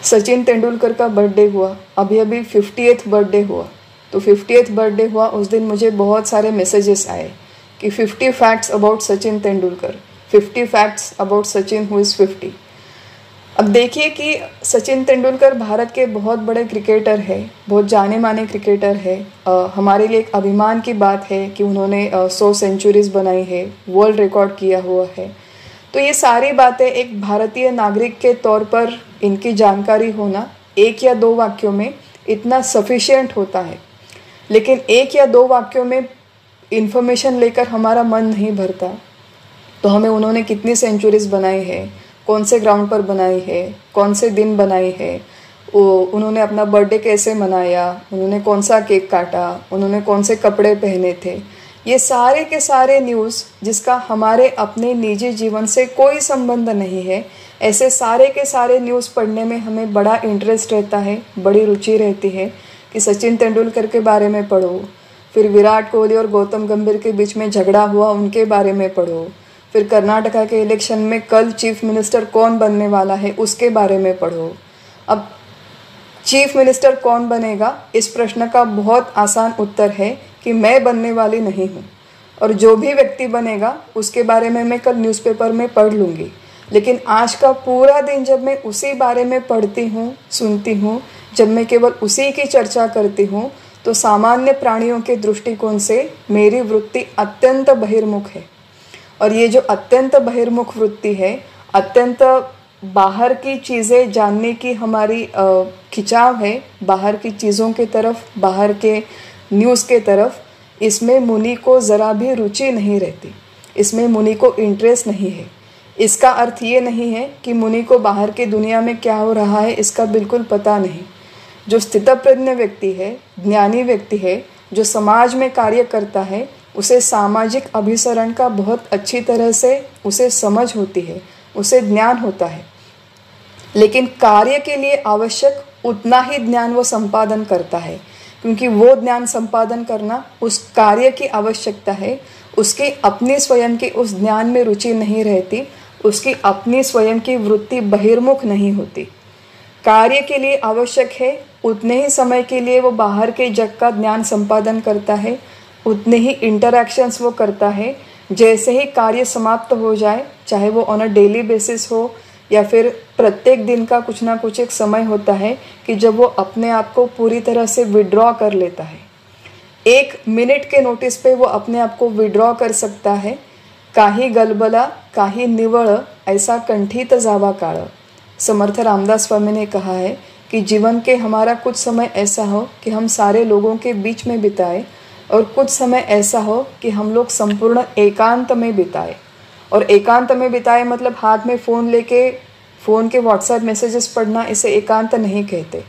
सचिन तेंदुलकर का बर्थडे हुआ, अभी अभी 50th बर्थडे हुआ। तो 50th बर्थडे हुआ उस दिन मुझे बहुत सारे मैसेजेस आए कि 50 facts about Sachin Tendulkar, 50 facts about Sachin who is 50। अब देखिए कि सचिन तेंदुलकर भारत के बहुत बड़े क्रिकेटर है, बहुत जाने माने क्रिकेटर है। हमारे लिए एक अभिमान की बात है कि उन्होंने 100 सेंचुरीज बनाई है, वर्ल्ड रिकॉर्ड किया हुआ है। तो ये सारी बातें एक भारतीय नागरिक के तौर पर इनकी जानकारी होना एक या दो वाक्यों में इतना सफिशिएंट होता है। लेकिन एक या दो वाक्यों में इन्फॉर्मेशन लेकर हमारा मन नहीं भरता। तो हमें उन्होंने कितनी सेंचुरीज बनाई है, कौन से ग्राउंड पर बनाई है, कौन से दिन बनाई है, उन्होंने अपना बर्थडे कैसे मनाया, उन्होंने कौन सा केक काटा, उन्होंने कौन से कपड़े पहने थे, ये सारे के सारे न्यूज़ जिसका हमारे अपने निजी जीवन से कोई संबंध नहीं है, ऐसे सारे के सारे न्यूज़ पढ़ने में हमें बड़ा इंटरेस्ट रहता है, बड़ी रुचि रहती है कि सचिन तेंदुलकर के बारे में पढ़ो, फिर विराट कोहली और गौतम गंभीर के बीच में झगड़ा हुआ उनके बारे में पढ़ो, फिर कर्नाटका के इलेक्शन में कल चीफ मिनिस्टर कौन बनने वाला है उसके बारे में पढ़ो। अब चीफ मिनिस्टर कौन बनेगा, इस प्रश्न का बहुत आसान उत्तर है कि मैं बनने वाली नहीं हूँ, और जो भी व्यक्ति बनेगा उसके बारे में मैं कल न्यूज़पेपर में पढ़ लूँगी। लेकिन आज का पूरा दिन जब मैं उसी बारे में पढ़ती हूँ, सुनती हूँ, जब मैं केवल उसी की चर्चा करती हूँ, तो सामान्य प्राणियों के दृष्टिकोण से मेरी वृत्ति अत्यंत बहिर्मुख है। और ये जो अत्यंत बहिर्मुख वृत्ति है, अत्यंत बाहर की चीज़ें जानने की हमारी खिंचाव है, बाहर की चीज़ों के तरफ, बाहर के न्यूज़ के तरफ, इसमें मुनि को ज़रा भी रुचि नहीं रहती, इसमें मुनि को इंटरेस्ट नहीं है। इसका अर्थ ये नहीं है कि मुनि को बाहर की दुनिया में क्या हो रहा है इसका बिल्कुल पता नहीं। जो स्थितप्रज्ञ व्यक्ति है, ज्ञानी व्यक्ति है, जो समाज में कार्य करता है, उसे सामाजिक अभिसरण का बहुत अच्छी तरह से उसे समझ होती है, उसे ज्ञान होता है। लेकिन कार्य के लिए आवश्यक उतना ही ज्ञान वो संपादन करता है, क्योंकि वो ज्ञान संपादन करना उस कार्य की आवश्यकता है। उसकी अपनी स्वयं की उस ज्ञान में रुचि नहीं रहती, उसकी अपनी स्वयं की वृत्ति बहिर्मुख नहीं होती। कार्य के लिए आवश्यक है उतने ही समय के लिए वो बाहर के जग का ज्ञान संपादन करता है, उतने ही इंटरैक्शंस वो करता है। जैसे ही कार्य समाप्त हो जाए, चाहे वो ऑन अ डेली बेसिस हो या फिर प्रत्येक दिन का कुछ ना कुछ एक समय होता है कि जब वो अपने आप को पूरी तरह से विड्रॉ कर लेता है। 1 मिनट के नोटिस पे वो अपने आप को विड्रॉ कर सकता है। काही गलबला काही निवळ ऐसा कंठित जावा काळ। समर्थ रामदास स्वामी ने कहा है कि जीवन के हमारा कुछ समय ऐसा हो कि हम सारे लोगों के बीच में बिताए, और कुछ समय ऐसा हो कि हम लोग संपूर्ण एकांत में बिताए। और एकांत में बिताए मतलब हाथ में फ़ोन लेके फ़ोन के व्हाट्सएप मैसेजेस पढ़ना, इसे एकांत नहीं कहते।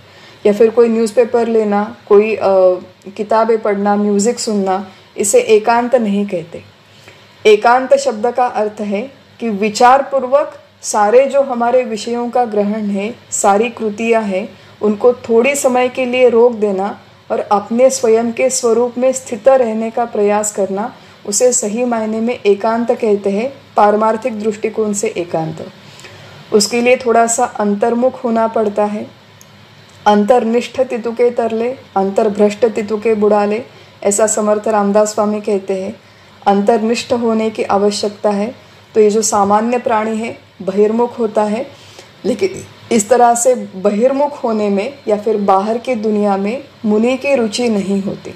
या फिर कोई न्यूज़पेपर लेना, कोई किताबें पढ़ना, म्यूज़िक सुनना, इसे एकांत नहीं कहते। एकांत शब्द का अर्थ है कि विचारपूर्वक सारे जो हमारे विषयों का ग्रहण है, सारी कृतियाँ हैं, उनको थोड़ी समय के लिए रोक देना और अपने स्वयं के स्वरूप में स्थित रहने का प्रयास करना, उसे सही मायने में एकांत कहते हैं, पारमार्थिक दृष्टिकोण से एकांत। उसके लिए थोड़ा सा अंतर्मुख होना पड़ता है। अंतर्निष्ठ तितुके तरले, अंतर्भ्रष्ट तितुके बुड़ाले, ऐसा समर्थ रामदास स्वामी कहते हैं। अंतर्निष्ठ होने की आवश्यकता है। तो ये जो सामान्य प्राणी है बहिर्मुख होता है, लेकिन इस तरह से बहिर्मुख होने में या फिर बाहर की दुनिया में मुनि की रुचि नहीं होती।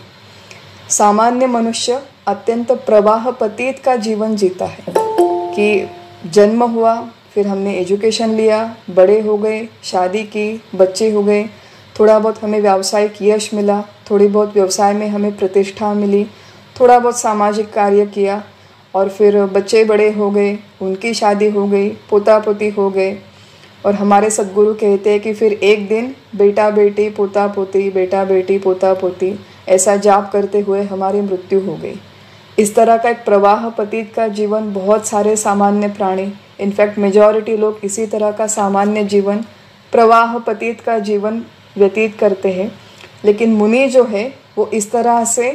सामान्य मनुष्य अत्यंत प्रवाह पतीत का जीवन जीता है कि जन्म हुआ, फिर हमने एजुकेशन लिया, बड़े हो गए, शादी की, बच्चे हो गए, थोड़ा बहुत हमें व्यावसायिक यश मिला, थोड़ी बहुत व्यवसाय में हमें प्रतिष्ठा मिली, थोड़ा बहुत सामाजिक कार्य किया, और फिर बच्चे बड़े हो गए, उनकी शादी हो गई, पोता पोती हो गए, और हमारे सद्गुरु कहते हैं कि फिर एक दिन बेटा बेटी पोता पोती, बेटा बेटी पोता पोती, ऐसा जाप करते हुए हमारी मृत्यु हो गई। इस तरह का एक प्रवाह पतीत का जीवन बहुत सारे सामान्य प्राणी, इनफैक्ट मेजॉरिटी लोग इसी तरह का सामान्य जीवन, प्रवाह पतीत का जीवन व्यतीत करते हैं। लेकिन मुनि जो है वो इस तरह से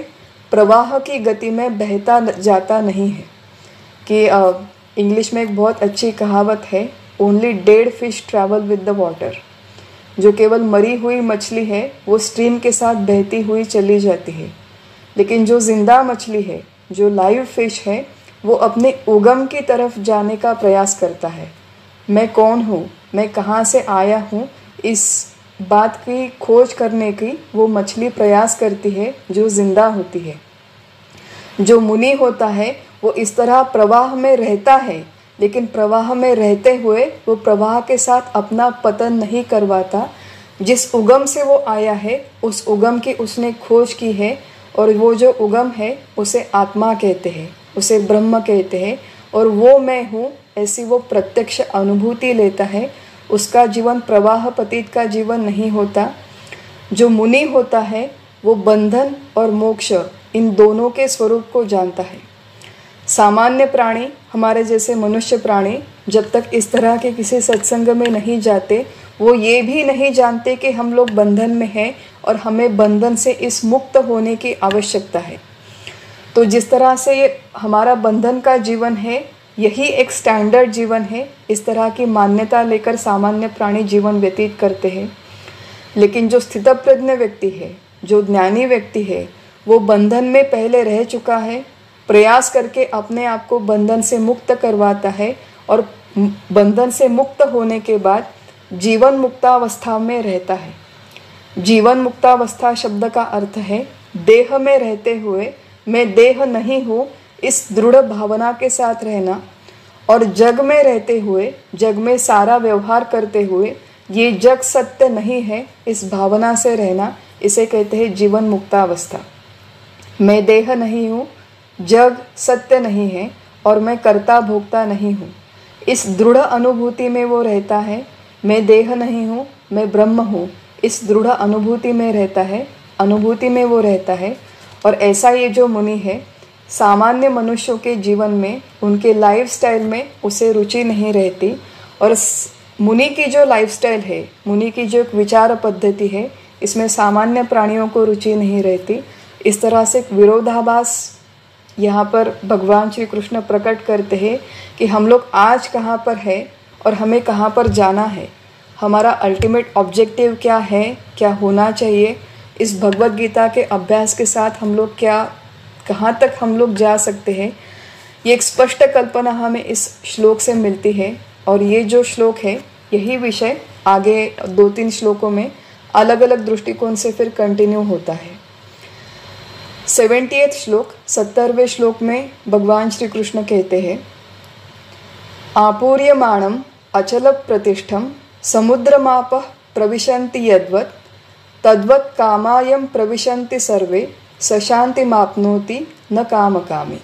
प्रवाह की गति में बहता जाता नहीं है। कि इंग्लिश में एक बहुत अच्छी कहावत है, only dead fish travel with the water, जो केवल मरी हुई मछली है वो स्ट्रीम के साथ बहती हुई चली जाती है, लेकिन जो जिंदा मछली है, जो लाइव फिश है, वो अपने उगम की तरफ जाने का प्रयास करता है। मैं कौन हूँ, मैं कहाँ से आया हूँ, इस बात की खोज करने की वो मछली प्रयास करती है जो जिंदा होती है। जो मुनि होता है वो इस तरह प्रवाह में रहता है, लेकिन प्रवाह में रहते हुए वो प्रवाह के साथ अपना पतन नहीं करवाता। जिस उगम से वो आया है उस उगम की उसने खोज की है, और वो जो उगम है उसे आत्मा कहते हैं, उसे ब्रह्म कहते हैं, और वो मैं हूँ ऐसी वो प्रत्यक्ष अनुभूति लेता है। उसका जीवन प्रवाह पतित का जीवन नहीं होता। जो मुनि होता है वो बंधन और मोक्ष इन दोनों के स्वरूप को जानता है। सामान्य प्राणी, हमारे जैसे मनुष्य प्राणी, जब तक इस तरह के किसी सत्संग में नहीं जाते वो ये भी नहीं जानते कि हम लोग बंधन में हैं और हमें बंधन से इस मुक्त होने की आवश्यकता है। तो जिस तरह से ये हमारा बंधन का जीवन है, यही एक स्टैंडर्ड जीवन है, इस तरह की मान्यता लेकर सामान्य प्राणी जीवन व्यतीत करते हैं। लेकिन जो स्थितप्रज्ञ व्यक्ति है, जो ज्ञानी व्यक्ति है, वो बंधन में पहले रह चुका है, प्रयास करके अपने आप को बंधन से मुक्त करवाता है, और बंधन से मुक्त होने के बाद जीवन मुक्तावस्था में रहता है। जीवन मुक्तावस्था शब्द का अर्थ है देह में रहते हुए मैं देह नहीं हूँ इस दृढ़ भावना के साथ रहना, और जग में रहते हुए, जग में सारा व्यवहार करते हुए ये जग सत्य नहीं है इस भावना से रहना। इसे कहते हैं जीवन मुक्तावस्था। मैं देह नहीं हूँ, जग सत्य नहीं है, और मैं कर्ता भोक्ता नहीं हूँ, इस दृढ़ अनुभूति में वो रहता है। मैं देह नहीं हूँ, मैं ब्रह्म हूँ, इस दृढ़ अनुभूति में रहता है, अनुभूति में वो रहता है। और ऐसा ये जो मुनि है, सामान्य मनुष्यों के जीवन में, उनके लाइफस्टाइल में उसे रुचि नहीं रहती, और मुनि की जो लाइफस्टाइल है, मुनि की जो एक विचार पद्धति है, इसमें सामान्य प्राणियों को रुचि नहीं रहती। इस तरह से विरोधाभास यहाँ पर भगवान श्री कृष्ण प्रकट करते हैं कि हम लोग आज कहाँ पर है और हमें कहाँ पर जाना है, हमारा अल्टीमेट ऑब्जेक्टिव क्या है, क्या होना चाहिए। इस भगवत गीता के अभ्यास के साथ हम लोग क्या, कहाँ तक हम लोग जा सकते हैं, ये एक स्पष्ट कल्पना हमें इस श्लोक से मिलती है। और ये जो श्लोक है, यही विषय आगे 2-3 श्लोकों में अलग अलग दृष्टिकोण से फिर कंटिन्यू होता है। 70वें श्लोक, 70वें श्लोक में भगवान श्री कृष्ण कहते हैं, आपूर्यमाणम अचल प्रतिष्ठम समुद्रमापः प्रविशन्ति यद्वत् तद्वत् कामायम प्रविशन्ति सर्वे सशांतिमाप्नोति न कामकामी।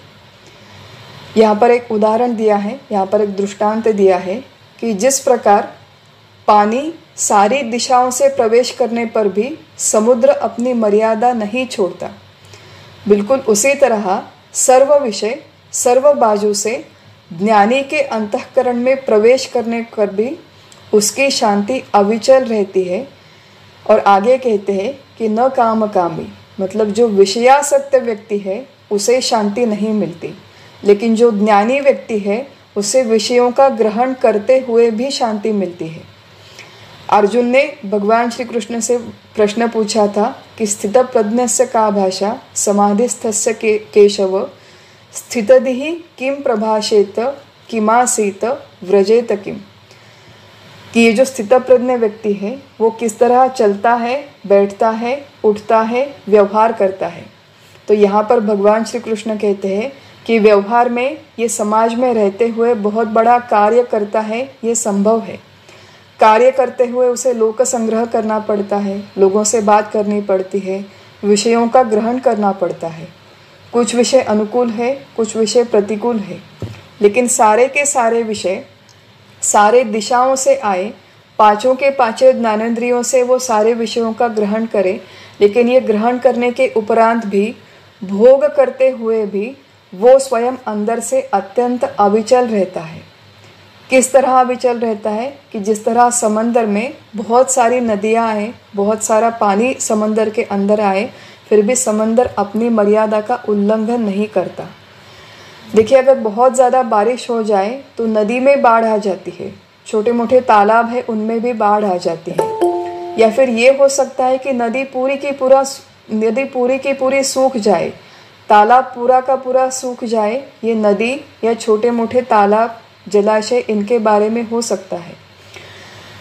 यहाँ पर एक उदाहरण दिया है, यहाँ पर एक दृष्टांत दिया है कि जिस प्रकार पानी सारी दिशाओं से प्रवेश करने पर भी समुद्र अपनी मर्यादा नहीं छोड़ता, बिल्कुल उसी तरह सर्व विषय सर्व बाजू से ज्ञानी के अंतःकरण में प्रवेश करने पर भी उसकी शांति अविचल रहती है। और आगे कहते हैं कि न कामकामी, मतलब जो विषयासक्त व्यक्ति है उसे शांति नहीं मिलती, लेकिन जो ज्ञानी व्यक्ति है उसे विषयों का ग्रहण करते हुए भी शांति मिलती है। अर्जुन ने भगवान श्री कृष्ण से प्रश्न पूछा था कि स्थितप्रज्ञस्य का भाषा समाधिस्थस्य केशव स्थितदिहि किम प्रभाषेत किमासीत व्रजेत किम। कि ये जो स्थितप्रज्ञ व्यक्ति है वो किस तरह चलता है, बैठता है, उठता है, व्यवहार करता है। तो यहाँ पर भगवान श्री कृष्ण कहते हैं कि व्यवहार में ये समाज में रहते हुए बहुत बड़ा कार्य करता है, ये संभव है। कार्य करते हुए उसे लोक संग्रह करना पड़ता है, लोगों से बात करनी पड़ती है, विषयों का ग्रहण करना पड़ता है। कुछ विषय अनुकूल है, कुछ विषय प्रतिकूल है, लेकिन सारे के सारे विषय सारे दिशाओं से आए, पांचों के पांचों ज्ञानेंद्रियों से वो सारे विषयों का ग्रहण करे, लेकिन ये ग्रहण करने के उपरांत भी, भोग करते हुए भी वो स्वयं अंदर से अत्यंत अविचल रहता है। किस तरह अविचल रहता है कि जिस तरह समंदर में बहुत सारी नदियाँ आए, बहुत सारा पानी समंदर के अंदर आए, फिर भी समंदर अपनी मर्यादा का उल्लंघन नहीं करता। देखिए, अगर बहुत ज़्यादा बारिश हो जाए तो नदी में बाढ़ आ जाती है, छोटे मोटे तालाब है उनमें भी बाढ़ आ जाती है, या फिर ये हो सकता है कि नदी पूरी की पूरी सूख जाए, तालाब पूरा का पूरा सूख जाए। ये नदी या छोटे मोटे तालाब, जलाशय, इनके बारे में हो सकता है।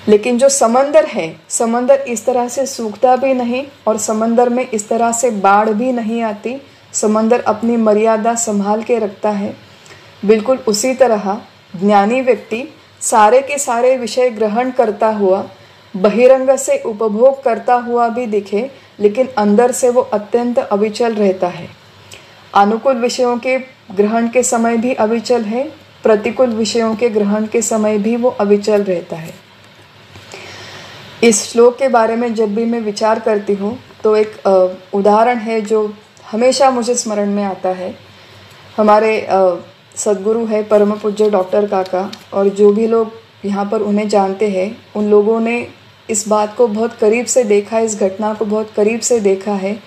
लेकिन जो समंदर है, समंदर इस तरह से सूखता भी नहीं और समंदर में इस तरह से बाढ़ भी नहीं आती। समंदर अपनी मर्यादा संभाल के रखता है। बिल्कुल उसी तरह ज्ञानी व्यक्ति सारे के सारे विषय ग्रहण करता हुआ, बहिरंग से उपभोग करता हुआ भी दिखे, लेकिन अंदर से वो अत्यंत अविचल रहता है। अनुकूल विषयों के ग्रहण के समय भी अविचल है, प्रतिकूल विषयों के ग्रहण के समय भी वो अविचल रहता है। इस श्लोक के बारे में जब भी मैं विचार करती हूँ तो एक उदाहरण है जो हमेशा मुझे स्मरण में आता है। हमारे सद्गुरु है परम पूज्य डॉक्टर काका, और जो भी लोग यहाँ पर उन्हें जानते हैं उन लोगों ने इस बात को बहुत करीब से देखा, इस घटना को बहुत करीब से देखा है।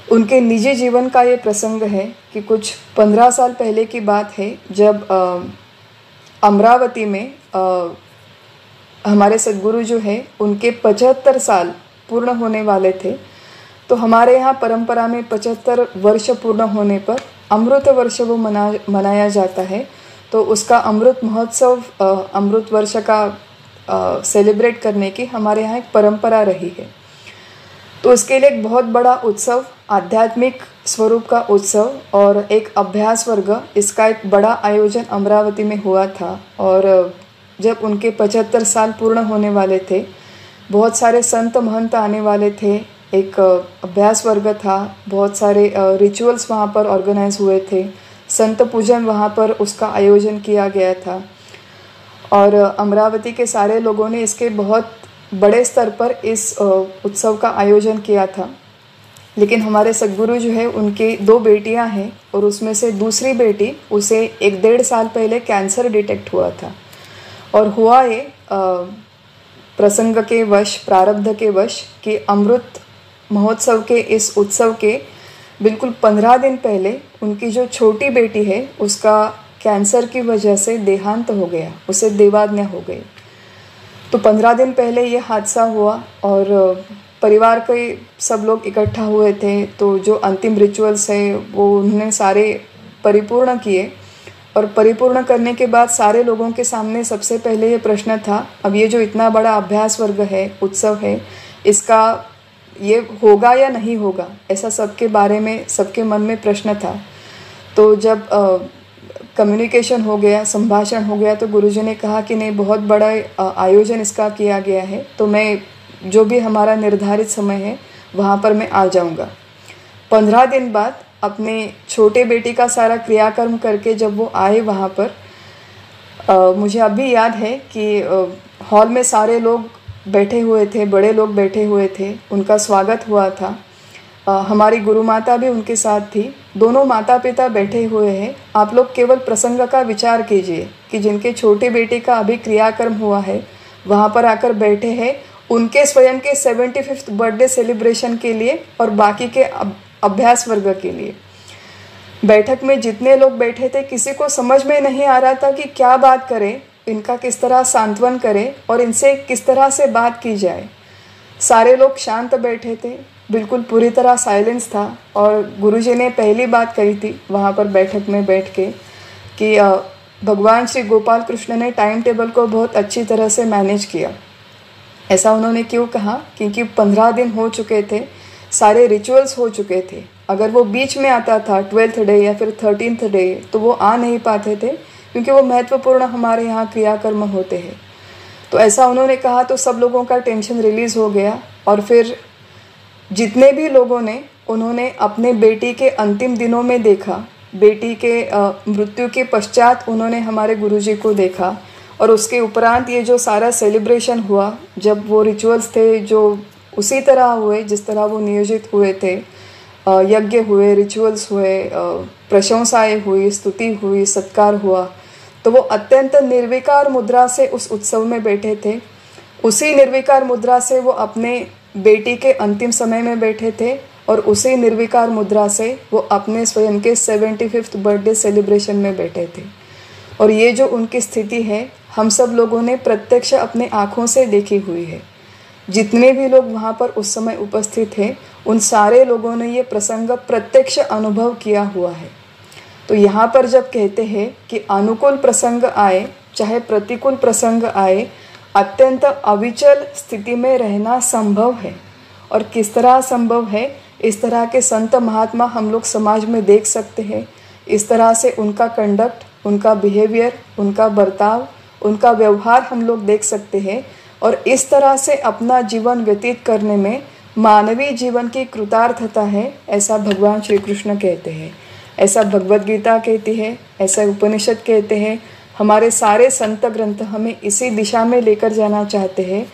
उनके निजी जीवन का ये प्रसंग है कि कुछ 15 साल पहले की बात है, जब अमरावती में हमारे सद्गुरु जो है उनके 75 साल पूर्ण होने वाले थे। तो हमारे यहाँ परंपरा में 75 वर्ष पूर्ण होने पर अमृत वर्ष वो मनाया जाता है। तो उसका अमृत महोत्सव, अमृत वर्ष का सेलिब्रेट करने की हमारे यहाँ एक परंपरा रही है। तो उसके लिए एक बहुत बड़ा उत्सव, आध्यात्मिक स्वरूप का उत्सव और एक अभ्यास वर्ग, इसका एक बड़ा आयोजन अमरावती में हुआ था। और जब उनके 75 साल पूर्ण होने वाले थे, बहुत सारे संत महंत आने वाले थे, एक अभ्यास वर्ग था, बहुत सारे रिचुअल्स वहाँ पर ऑर्गेनाइज हुए थे, संत पूजन वहाँ पर उसका आयोजन किया गया था। और अमरावती के सारे लोगों ने इसके बहुत बड़े स्तर पर इस उत्सव का आयोजन किया था। लेकिन हमारे सद्गुरु जो है उनकी 2 बेटियां हैं और उसमें से दूसरी बेटी, उसे 1-1.5 साल पहले कैंसर डिटेक्ट हुआ था। और हुआ ये प्रसंग के वश, प्रारब्ध के वश कि अमृत महोत्सव के इस उत्सव के बिल्कुल 15 दिन पहले उनकी जो छोटी बेटी है उसका कैंसर की वजह से देहांत हो गया, उसे देवाज्ञा हो गई। तो 15 दिन पहले ये हादसा हुआ और परिवार के सब लोग इकट्ठा हुए थे। तो जो अंतिम रिचुअल्स है वो उन्होंने सारे परिपूर्ण किए, और परिपूर्ण करने के बाद सारे लोगों के सामने सबसे पहले ये प्रश्न था, अब ये जो इतना बड़ा अभ्यास वर्ग है, उत्सव है, इसका ये होगा या नहीं होगा, ऐसा सबके बारे में, सबके मन में प्रश्न था। तो जब कम्युनिकेशन हो गया, संभाषण हो गया, तो गुरुजी ने कहा कि नहीं, बहुत बड़ा आयोजन इसका किया गया है, तो मैं जो भी हमारा निर्धारित समय है वहाँ पर मैं आ जाऊँगा। 15 दिन बाद अपने छोटे बेटी का सारा क्रियाकर्म करके जब वो आए वहाँ पर, मुझे अभी याद है कि हॉल में सारे लोग बैठे हुए थे, बड़े लोग बैठे हुए थे, उनका स्वागत हुआ था। हमारी गुरु माता भी उनके साथ थी, दोनों माता पिता बैठे हुए हैं। आप लोग केवल प्रसंग का विचार कीजिए कि जिनके छोटे बेटे का अभी क्रियाकर्म हुआ है वहाँ पर आकर बैठे हैं उनके स्वयं के 75th बर्थडे सेलिब्रेशन के लिए और बाकी के अभ्यास वर्ग के लिए। बैठक में जितने लोग बैठे थे किसी को समझ में नहीं आ रहा था कि क्या बात करें, इनका किस तरह सांत्वन करें और इनसे किस तरह से बात की जाए। सारे लोग शांत बैठे थे, बिल्कुल पूरी तरह साइलेंस था। और गुरुजी ने पहली बात कही थी वहाँ पर बैठक में बैठ के कि भगवान श्री गोपाल कृष्ण ने टाइम टेबल को बहुत अच्छी तरह से मैनेज किया। ऐसा उन्होंने क्यों कहा? क्योंकि 15 दिन हो चुके थे, सारे रिचुअल्स हो चुके थे। अगर वो बीच में आता था 12th डे या फिर 13th डे तो वो आ नहीं पाते थे, क्योंकि वो महत्वपूर्ण हमारे यहाँ क्रियाकर्म होते हैं। तो ऐसा उन्होंने कहा तो सब लोगों का टेंशन रिलीज़ हो गया। और फिर जितने भी लोगों ने, उन्होंने अपने बेटी के अंतिम दिनों में देखा, बेटी के मृत्यु के पश्चात उन्होंने हमारे गुरुजी को देखा। और उसके उपरांत ये जो सारा सेलिब्रेशन हुआ, जब वो रिचुअल्स थे जो उसी तरह हुए जिस तरह वो नियोजित हुए थे, यज्ञ हुए, रिचुअल्स हुए, प्रशंसाएं हुई, स्तुति हुई, सत्कार हुआ, तो वो अत्यंत निर्विकार मुद्रा से उस उत्सव में बैठे थे। उसी निर्विकार मुद्रा से वो अपने बेटी के अंतिम समय में बैठे थे और उसी निर्विकार मुद्रा से वो अपने स्वयं के 75th बर्थडे सेलिब्रेशन में बैठे थे। और ये जो उनकी स्थिति है हम सब लोगों ने प्रत्यक्ष अपने आँखों से देखी हुई है। जितने भी लोग वहाँ पर उस समय उपस्थित थे उन सारे लोगों ने ये प्रसंग प्रत्यक्ष अनुभव किया हुआ है। तो यहाँ पर जब कहते हैं कि अनुकूल प्रसंग आए चाहे प्रतिकूल प्रसंग आए, अत्यंत अविचल स्थिति में रहना संभव है। और किस तरह संभव है, इस तरह के संत महात्मा हम लोग समाज में देख सकते हैं। इस तरह से उनका कंडक्ट, उनका बिहेवियर, उनका बर्ताव, उनका व्यवहार हम लोग देख सकते हैं। और इस तरह से अपना जीवन व्यतीत करने में मानवीय जीवन की कृतार्थता है, ऐसा भगवान श्री कृष्ण कहते हैं, ऐसा भगवद गीता कहती है, ऐसा उपनिषद कहते हैं। हमारे सारे संत ग्रंथ हमें इसी दिशा में लेकर जाना चाहते हैं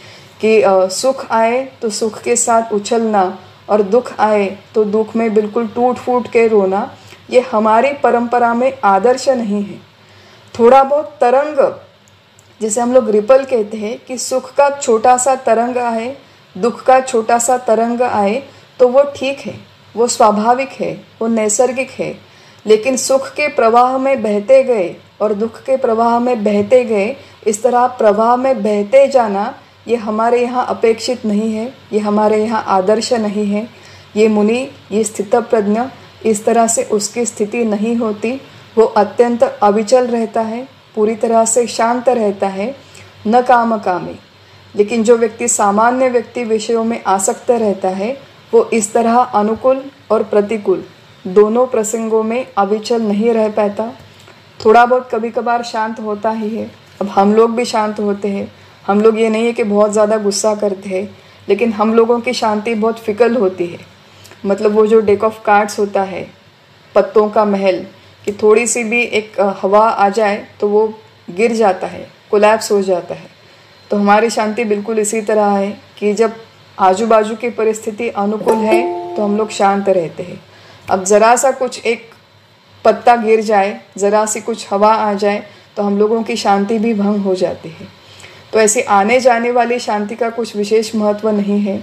कि सुख आए तो सुख के साथ उछलना और दुख आए तो दुख में बिल्कुल टूट फूट के रोना, ये हमारी परंपरा में आदर्श नहीं है। थोड़ा बहुत तरंग, जिसे हम लोग रिपल कहते हैं, कि सुख का छोटा सा तरंग आए, दुख का छोटा सा तरंग आए तो वो ठीक है, वो स्वाभाविक है, वो नैसर्गिक है। लेकिन सुख के प्रवाह में बहते गए और दुख के प्रवाह में बहते गए, इस तरह प्रवाह में बहते जाना, ये हमारे यहाँ अपेक्षित नहीं है, ये हमारे यहाँ आदर्श नहीं है। ये मुनि, ये स्थितप्रज्ञ, इस तरह से उसकी स्थिति नहीं होती। वो अत्यंत अविचल रहता है, पूरी तरह से शांत रहता है, न काम कामी। लेकिन जो व्यक्ति सामान्य व्यक्ति विषयों में आसक्त रहता है, वो इस तरह अनुकूल और प्रतिकूल दोनों प्रसंगों में अविचल नहीं रह पाता। थोड़ा बहुत कभी कभार शांत होता ही है। अब हम लोग भी शांत होते हैं, हम लोग ये नहीं है कि बहुत ज़्यादा गुस्सा करते हैं, लेकिन हम लोगों की शांति बहुत फिकल होती है। मतलब वो जो डेक ऑफ कार्ड्स होता है, पत्तों का महल, कि थोड़ी सी भी एक हवा आ जाए तो वो गिर जाता है, कोलैप्स हो जाता है। तो हमारी शांति बिल्कुल इसी तरह है कि जब आजू बाजू की परिस्थिति अनुकूल है तो हम लोग शांत रहते हैं। अब ज़रा सा कुछ एक पत्ता गिर जाए, ज़रा सी कुछ हवा आ जाए तो हम लोगों की शांति भी भंग हो जाती है। तो ऐसी आने जाने वाली शांति का कुछ विशेष महत्व नहीं है।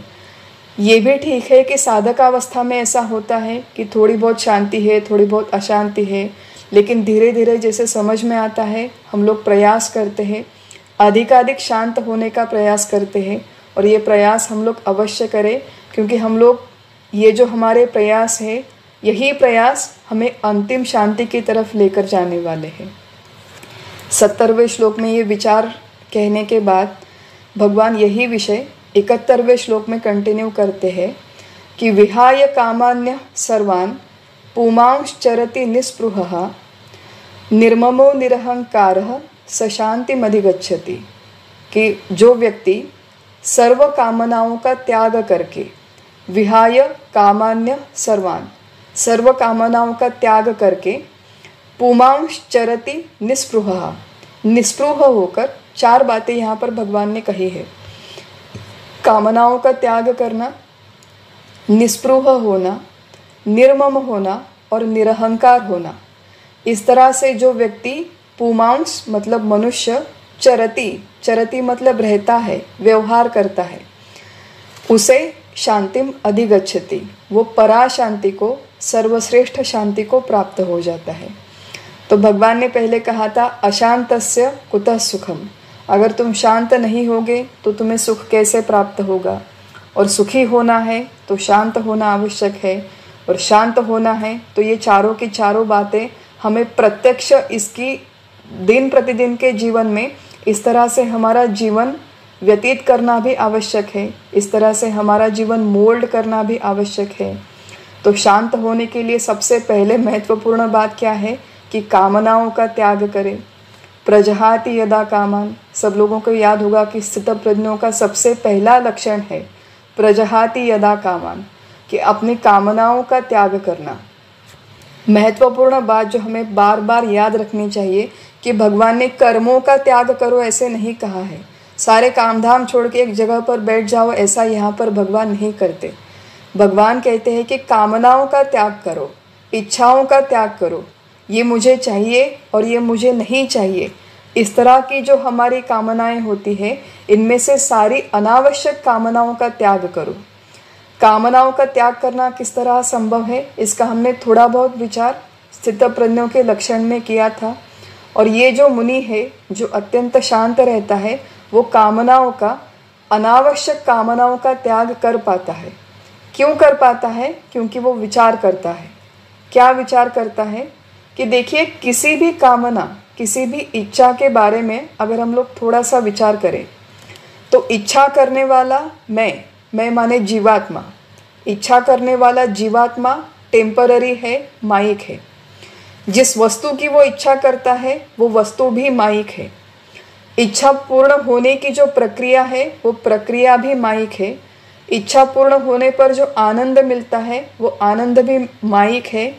ये भी ठीक है कि साधक अवस्था में ऐसा होता है कि थोड़ी बहुत शांति है, थोड़ी बहुत अशांति है, लेकिन धीरे धीरे जैसे समझ में आता है हम लोग प्रयास करते हैं, अधिकाधिक शांत होने का प्रयास करते हैं। और ये प्रयास हम लोग अवश्य करें, क्योंकि हम लोग, ये जो हमारे प्रयास है, यही प्रयास हमें अंतिम शांति की तरफ लेकर जाने वाले हैं। 70वें श्लोक में ये विचार कहने के बाद भगवान यही विषय 71वें श्लोक में कंटिन्यू करते हैं कि विहाय कामान्य सर्वान् पुमांश्चरति निस्पृहः निर्ममो निरहंकारः स शांतिमधिगच्छति। कि जो व्यक्ति सर्व कामनाओं का त्याग करके, विहाय कामान्य सर्वान्, सर्व कामनाओं का त्याग करके, पुमांश्चरति निस्पृहः, निस्पृह होकर, चार बातें यहाँ पर भगवान ने कही है। कामनाओं का त्याग करना, निस्पृह होना, निर्मम होना और निरहंकार होना। इस तरह से जो व्यक्ति पुमांस मतलब मनुष्य, चरति, चरति मतलब रहता है, व्यवहार करता है, उसे शांतिम अधिगच्छति, वो परा शांति को, सर्वश्रेष्ठ शांति को प्राप्त हो जाता है। तो भगवान ने पहले कहा था अशांतस्य कुतः सुखम, अगर तुम शांत नहीं होगे तो तुम्हें सुख कैसे प्राप्त होगा। और सुखी होना है तो शांत होना आवश्यक है, और शांत होना है तो ये चारों की चारों बातें हमें प्रत्यक्ष इसकी दिन प्रतिदिन के जीवन में इस तरह से हमारा जीवन व्यतीत करना भी आवश्यक है, इस तरह से हमारा जीवन मोल्ड करना भी आवश्यक है। तो शांत होने के लिए सबसे पहले महत्वपूर्ण बात क्या है कि कामनाओं का त्याग करें। प्रजहाति यदा कामान, सब लोगों को याद होगा कि स्थितप्रज्ञों का सबसे पहला लक्षण है प्रजहाति यदा कामान, कि अपनी कामनाओं का त्याग करना। महत्वपूर्ण बात जो हमें बार बार याद रखनी चाहिए कि भगवान ने कर्मों का त्याग करो ऐसे नहीं कहा है, सारे काम धाम छोड़ के एक जगह पर बैठ जाओ ऐसा यहाँ पर भगवान नहीं करते। भगवान कहते हैं कि कामनाओं का त्याग करो, इच्छाओं का त्याग करो, ये मुझे चाहिए और ये मुझे नहीं चाहिए। इस तरह की जो हमारी कामनाएं होती है, इनमें से सारी अनावश्यक कामनाओं का त्याग करो। कामनाओं का त्याग करना किस तरह संभव है, इसका हमने थोड़ा बहुत विचार स्थितप्रज्ञों के लक्षण में किया था। और ये जो मुनि है जो अत्यंत शांत रहता है, वो कामनाओं का अनावश्यक कामनाओं का त्याग कर पाता है। क्यों कर पाता है? क्योंकि वो विचार करता है। क्या विचार करता है? कि देखिए, किसी भी कामना, किसी भी इच्छा के बारे में अगर हम लोग थोड़ा सा विचार करें तो इच्छा करने वाला मैं माने जीवात्मा, इच्छा करने वाला जीवात्मा टेम्पररी है, माइक है। जिस वस्तु की वो इच्छा करता है वो वस्तु भी माइक है। इच्छा पूर्ण होने की जो प्रक्रिया है वो प्रक्रिया भी माइक है। इच्छा पूर्ण होने पर जो आनंद मिलता है वो आनंद भी माइक है।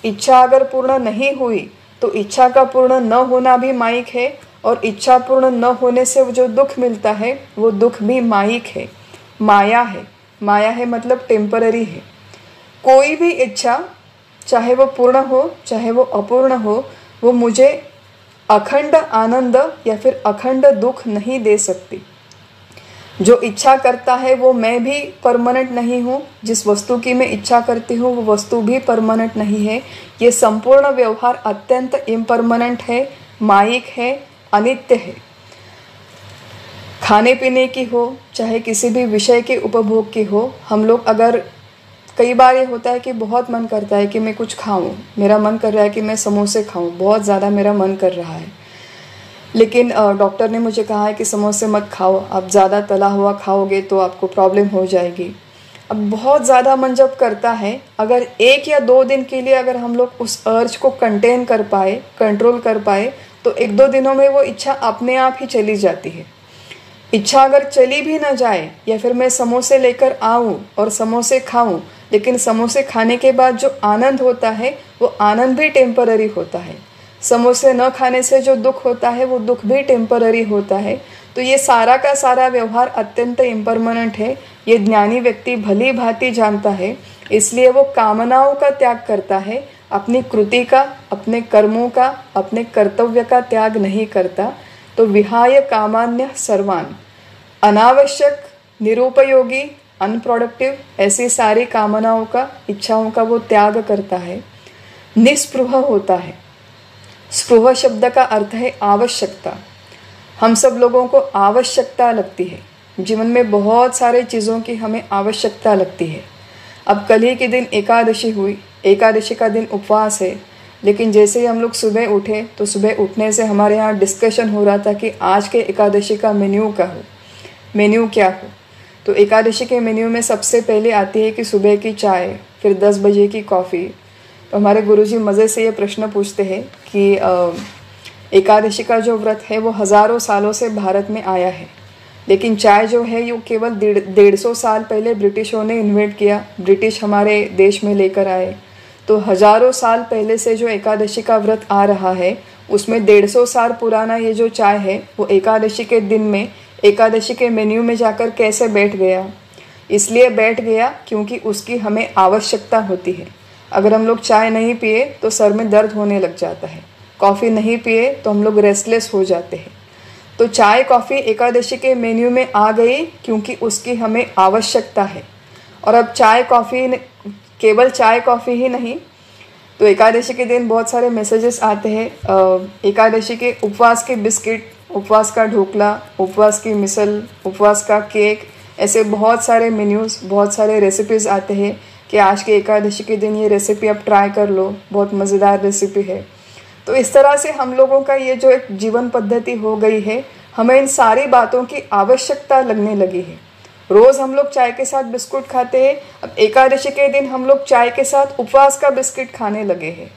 इच्छा अगर पूर्ण नहीं हुई तो इच्छा का पूर्ण न होना भी माइक है, और इच्छा पूर्ण न होने से जो दुख मिलता है वो दुख भी माइक है, माया है। माया है मतलब टेम्पररी है। कोई भी इच्छा, चाहे वो पूर्ण हो चाहे वो अपूर्ण हो, वो मुझे अखंड आनंद या फिर अखंड दुख नहीं दे सकती। जो इच्छा करता है वो मैं भी परमानेंट नहीं हूँ, जिस वस्तु की मैं इच्छा करती हूँ वो वस्तु भी परमानेंट नहीं है। ये संपूर्ण व्यवहार अत्यंत इम्परमानेंट है, माइक है, अनित्य है। खाने पीने की हो चाहे किसी भी विषय के उपभोग की हो, हम लोग अगर, कई बार ये होता है कि बहुत मन करता है कि मैं कुछ खाऊं, मेरा मन कर रहा है कि मैं समोसे खाऊं, बहुत ज़्यादा मेरा मन कर रहा है, लेकिन डॉक्टर ने मुझे कहा है कि समोसे मत खाओ, आप ज़्यादा तला हुआ खाओगे तो आपको प्रॉब्लम हो जाएगी। अब बहुत ज़्यादा मन जब करता है, अगर 1 या 2 दिन के लिए अगर हम लोग उस अर्ज को कंटेन कर पाए, कंट्रोल कर पाए, तो 1-2 दिनों में वो इच्छा अपने आप ही चली जाती है। इच्छा अगर चली भी ना जाए या फिर मैं समोसे लेकर आऊँ और समोसे खाऊँ, लेकिन समोसे खाने के बाद जो आनंद होता है वो आनंद भी टेम्पररी होता है। समोसे न खाने से जो दुख होता है वो दुख भी टेम्पररी होता है। तो ये सारा का सारा व्यवहार अत्यंत इम्परमानेंट है। ये ज्ञानी व्यक्ति भली भांति जानता है, इसलिए वो कामनाओं का त्याग करता है, अपनी कृति का, अपने कर्मों का, अपने कर्तव्य का त्याग नहीं करता। तो विहाय कामान्य सर्वान, अनावश्यक, निरुपयोगी, अनप्रोडक्टिव ऐसी सारी कामनाओं का, इच्छाओं का वो त्याग करता है। निस्पृह होता है। स्पृह शब्द का अर्थ है आवश्यकता। हम सब लोगों को आवश्यकता लगती है, जीवन में बहुत सारे चीज़ों की हमें आवश्यकता लगती है। अब कल ही के दिन एकादशी हुई, एकादशी का दिन उपवास है, लेकिन जैसे ही हम लोग सुबह उठे तो सुबह उठने से हमारे यहाँ डिस्कशन हो रहा था कि आज के एकादशी का मेन्यू क्या हो। तो एकादशी के मेन्यू में सबसे पहले आती है कि सुबह की चाय, फिर 10 बजे की कॉफ़ी। तो हमारे गुरुजी मज़े से ये प्रश्न पूछते हैं कि एकादशी का जो व्रत है वो हज़ारों सालों से भारत में आया है, लेकिन चाय जो है ये केवल 150 साल पहले ब्रिटिशों ने इन्वेंट किया, ब्रिटिश हमारे देश में लेकर आए। तो हज़ारों साल पहले से जो एकादशी का व्रत आ रहा है उसमें 150 साल पुराना ये जो चाय है वो एकादशी के दिन में, एकादशी के मेन्यू में जाकर कैसे बैठ गया? इसलिए बैठ गया क्योंकि उसकी हमें आवश्यकता होती है। अगर हम लोग चाय नहीं पिए तो सर में दर्द होने लग जाता है, कॉफ़ी नहीं पिए तो हम लोग रेस्टलेस हो जाते हैं। तो चाय कॉफ़ी एकादशी के मेन्यू में आ गई क्योंकि उसकी हमें आवश्यकता है। और अब चाय कॉफ़ी, केवल चाय कॉफ़ी ही नहीं, तो एकादशी के दिन बहुत सारे मैसेजेस आते हैं। एकादशी के उपवास के बिस्किट, उपवास का ढोकला, उपवास की मिसल, उपवास का केक, ऐसे बहुत सारे मेन्यूज़, बहुत सारे रेसिपीज़ आते हैं कि आज के एकादशी के दिन ये रेसिपी आप ट्राई कर लो, बहुत मज़ेदार रेसिपी है। तो इस तरह से हम लोगों का ये जो एक जीवन पद्धति हो गई है, हमें इन सारी बातों की आवश्यकता लगने लगी है। रोज़ हम लोग चाय के साथ बिस्कुट खाते हैं, अब एकादशी के दिन हम लोग चाय के साथ उपवास का बिस्किट खाने लगे हैं।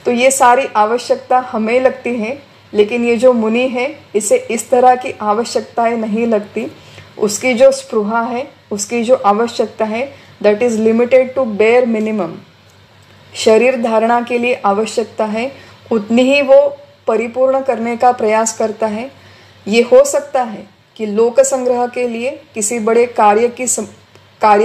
तो ये सारी आवश्यकता हमें लगती है, लेकिन ये जो मुनि है इसे इस तरह की आवश्यकताएं नहीं लगती। उसकी जो स्पृहा है, उसकी जो आवश्यकता है, that is limited to bare minimum. शरीर धारणा के लिए आवश्यकता है उतनी ही वो परिपूर्ण करने का प्रयास करता है। ये हो सकता है कि लोक संग्रह के लिए, किसी बड़े कार्य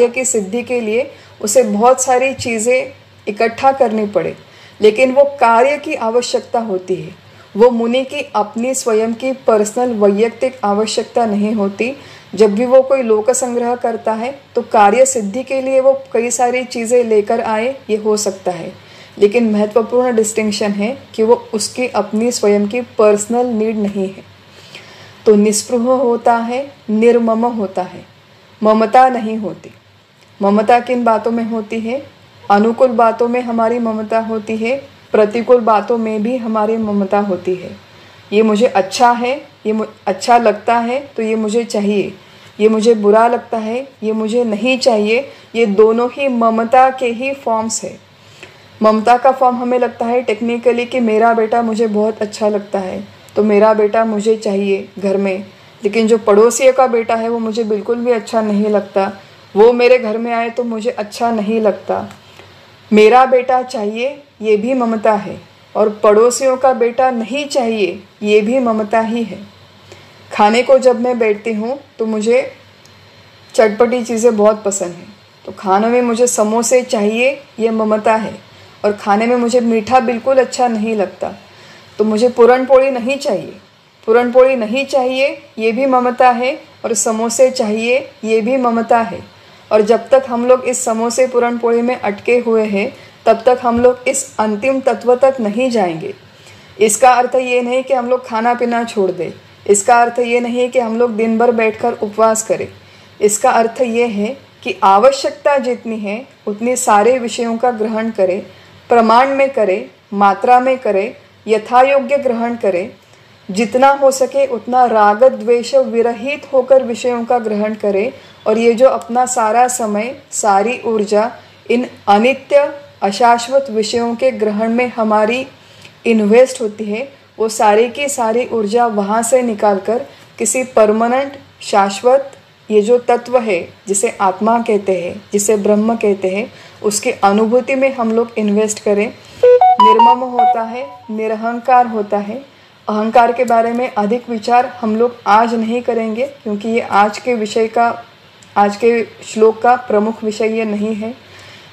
की सिद्धि के लिए उसे बहुत सारी चीज़ें इकट्ठा करनी पड़े, लेकिन वो कार्य की आवश्यकता होती है। वो मुनि की अपनी स्वयं की पर्सनल वैयक्तिक आवश्यकता नहीं होती। जब भी वो कोई लोक संग्रह करता है तो कार्य सिद्धि के लिए वो कई सारी चीज़ें लेकर आए, ये हो सकता है, लेकिन महत्वपूर्ण डिस्टिंक्शन है कि वो उसकी अपनी स्वयं की पर्सनल नीड नहीं है। तो निस्पृह होता है, निर्मम होता है, ममता नहीं होती। ममता किन बातों में होती है? अनुकूल बातों में हमारी ममता होती है, प्रतिकूल बातों में भी हमारी ममता होती है। ये मुझे अच्छा है, ये अच्छा लगता है तो ये मुझे चाहिए, ये मुझे बुरा लगता है, ये मुझे नहीं चाहिए। ये दोनों ही ममता के ही फॉर्म्स है। ममता का फॉर्म हमें लगता है टेक्निकली कि मेरा बेटा मुझे बहुत अच्छा लगता है तो मेरा बेटा मुझे चाहिए घर में, लेकिन जो पड़ोसी का बेटा है वो मुझे बिल्कुल भी अच्छा नहीं लगता, वो मेरे घर में आए तो मुझे अच्छा नहीं लगता। मेरा बेटा चाहिए ये भी ममता है, और पड़ोसियों का बेटा नहीं चाहिए ये भी ममता ही है। खाने को जब मैं बैठती हूँ तो मुझे चटपटी चीज़ें बहुत पसंद हैं, तो खाने में मुझे समोसे चाहिए ये ममता है, और खाने में मुझे मीठा बिल्कुल अच्छा नहीं लगता तो मुझे पूरन पोली नहीं चाहिए। पूरन पोली नहीं चाहिए ये भी ममता है, और समोसे चाहिए ये भी ममता है। और जब तक हम लोग इस समोसे पूरन पोली में अटके हुए हैं तब तक हम लोग इस अंतिम तत्व तक नहीं जाएंगे। इसका अर्थ ये नहीं कि हम लोग खाना पीना छोड़ दें, इसका अर्थ ये नहीं कि हम लोग दिन भर बैठकर उपवास करें। इसका अर्थ ये है कि आवश्यकता जितनी है उतने सारे विषयों का ग्रहण करें, प्रमाण में करें, मात्रा में करें, यथायोग्य ग्रहण करें। जितना हो सके उतना राग द्वेष विरहित होकर विषयों का ग्रहण करें। और ये जो अपना सारा समय, सारी ऊर्जा इन अनित्य अशाश्वत विषयों के ग्रहण में हमारी इन्वेस्ट होती है, वो सारी की सारी ऊर्जा वहाँ से निकालकर किसी परमानेंट शाश्वत ये जो तत्व है जिसे आत्मा कहते हैं, जिसे ब्रह्म कहते हैं, उसकी अनुभूति में हम लोग इन्वेस्ट करें। निर्मम होता है, निरहंकार होता है। अहंकार के बारे में अधिक विचार हम लोग आज नहीं करेंगे, क्योंकि ये आज के श्लोक का प्रमुख विषय ये नहीं है।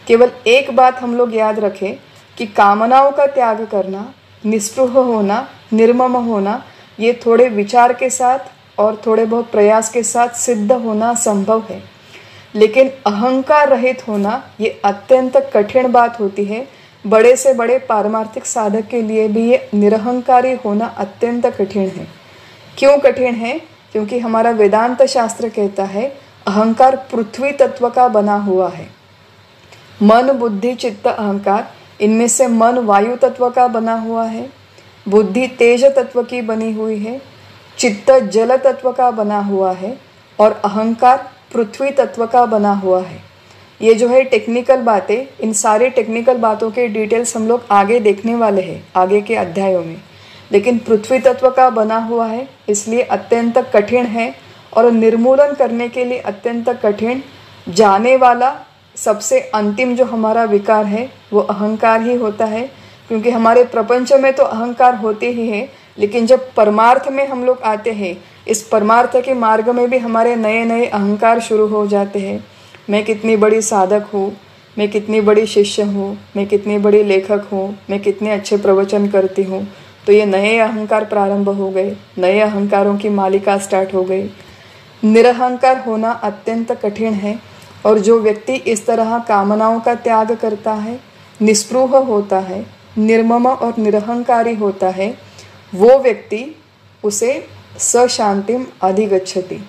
केवल एक बात हम लोग याद रखें कि कामनाओं का त्याग करना, निस्पृह होना, निर्मम होना, ये थोड़े विचार के साथ और थोड़े बहुत प्रयास के साथ सिद्ध होना संभव है, लेकिन अहंकार रहित होना ये अत्यंत कठिन बात होती है। बड़े से बड़े पारमार्थिक साधक के लिए भी ये निरहंकारी होना अत्यंत कठिन है। क्यों कठिन है? क्योंकि हमारा वेदांत शास्त्र कहता है अहंकार पृथ्वी तत्व का बना हुआ है। मन, बुद्धि, चित्त, अहंकार, इनमें से मन वायु तत्व का बना हुआ है, बुद्धि तेज तत्व की बनी हुई है, चित्त जल तत्व का बना हुआ है, और अहंकार पृथ्वी तत्व का बना हुआ है। ये जो है टेक्निकल बातें, इन सारे टेक्निकल बातों के डिटेल्स हम लोग आगे देखने वाले हैं आगे के अध्यायों में, लेकिन पृथ्वी तत्व का बना हुआ है इसलिए अत्यंत कठिन है, और निर्मूलन करने के लिए अत्यंत कठिन जाने वाला सबसे अंतिम जो हमारा विकार है वो अहंकार ही होता है। क्योंकि हमारे प्रपंच में तो अहंकार होते ही हैं, लेकिन जब परमार्थ में हम लोग आते हैं, इस परमार्थ के मार्ग में भी हमारे नए नए अहंकार शुरू हो जाते हैं। मैं कितनी बड़ी साधक हूँ, मैं कितनी बड़ी शिष्य हूँ, मैं कितनी बड़ी लेखक हूँ, मैं कितने अच्छे प्रवचन करती हूँ। तो ये नए अहंकार प्रारंभ हो गए, नए अहंकारों की मालिका स्टार्ट हो गई। निरहंकार होना अत्यंत कठिन है, और जो व्यक्ति इस तरह कामनाओं का त्याग करता है, निस्पृह होता है, निर्मम और निरहंकारी होता है, वो व्यक्ति उसे सशांतिम अधिगच्छति,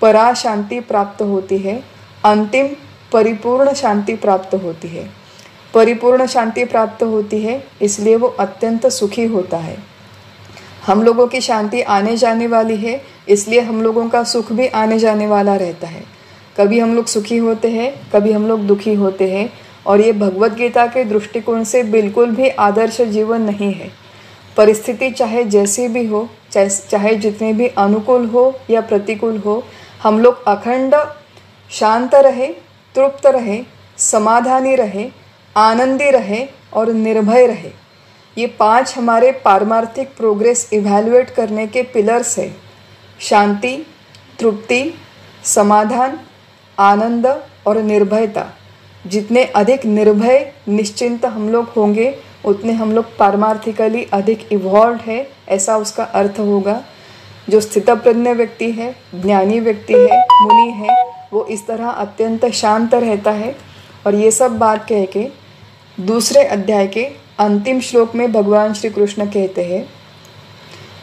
परा शांति प्राप्त होती है, अंतिम परिपूर्ण शांति प्राप्त होती है। परिपूर्ण शांति प्राप्त होती है इसलिए वो अत्यंत सुखी होता है। हम लोगों की शांति आने जाने वाली है, इसलिए हम लोगों का सुख भी आने जाने वाला रहता है। कभी हम लोग सुखी होते हैं, कभी हम लोग दुखी होते हैं, और ये भगवत गीता के दृष्टिकोण से बिल्कुल भी आदर्श जीवन नहीं है। परिस्थिति चाहे जैसी भी हो, चाहे जितने भी अनुकूल हो या प्रतिकूल हो, हम लोग अखंड शांत रहे, तृप्त रहे, समाधानी रहे, आनंदी रहे और निर्भय रहे। ये 5 हमारे पारमार्थिक प्रोग्रेस इवैल्यूएट करने के पिलर्स है। शांति, तृप्ति, समाधान, आनंद और निर्भयता। जितने अधिक निर्भय निश्चिंत हम लोग होंगे उतने हम लोग पारमार्थिकली अधिक इवॉल्व है, ऐसा उसका अर्थ होगा। जो स्थितप्रज्ञ व्यक्ति है, ज्ञानी व्यक्ति है, मुनि है, वो इस तरह अत्यंत शांत रहता है। और ये सब बात कह के दूसरे अध्याय के अंतिम श्लोक में भगवान श्री कृष्ण कहते हैं,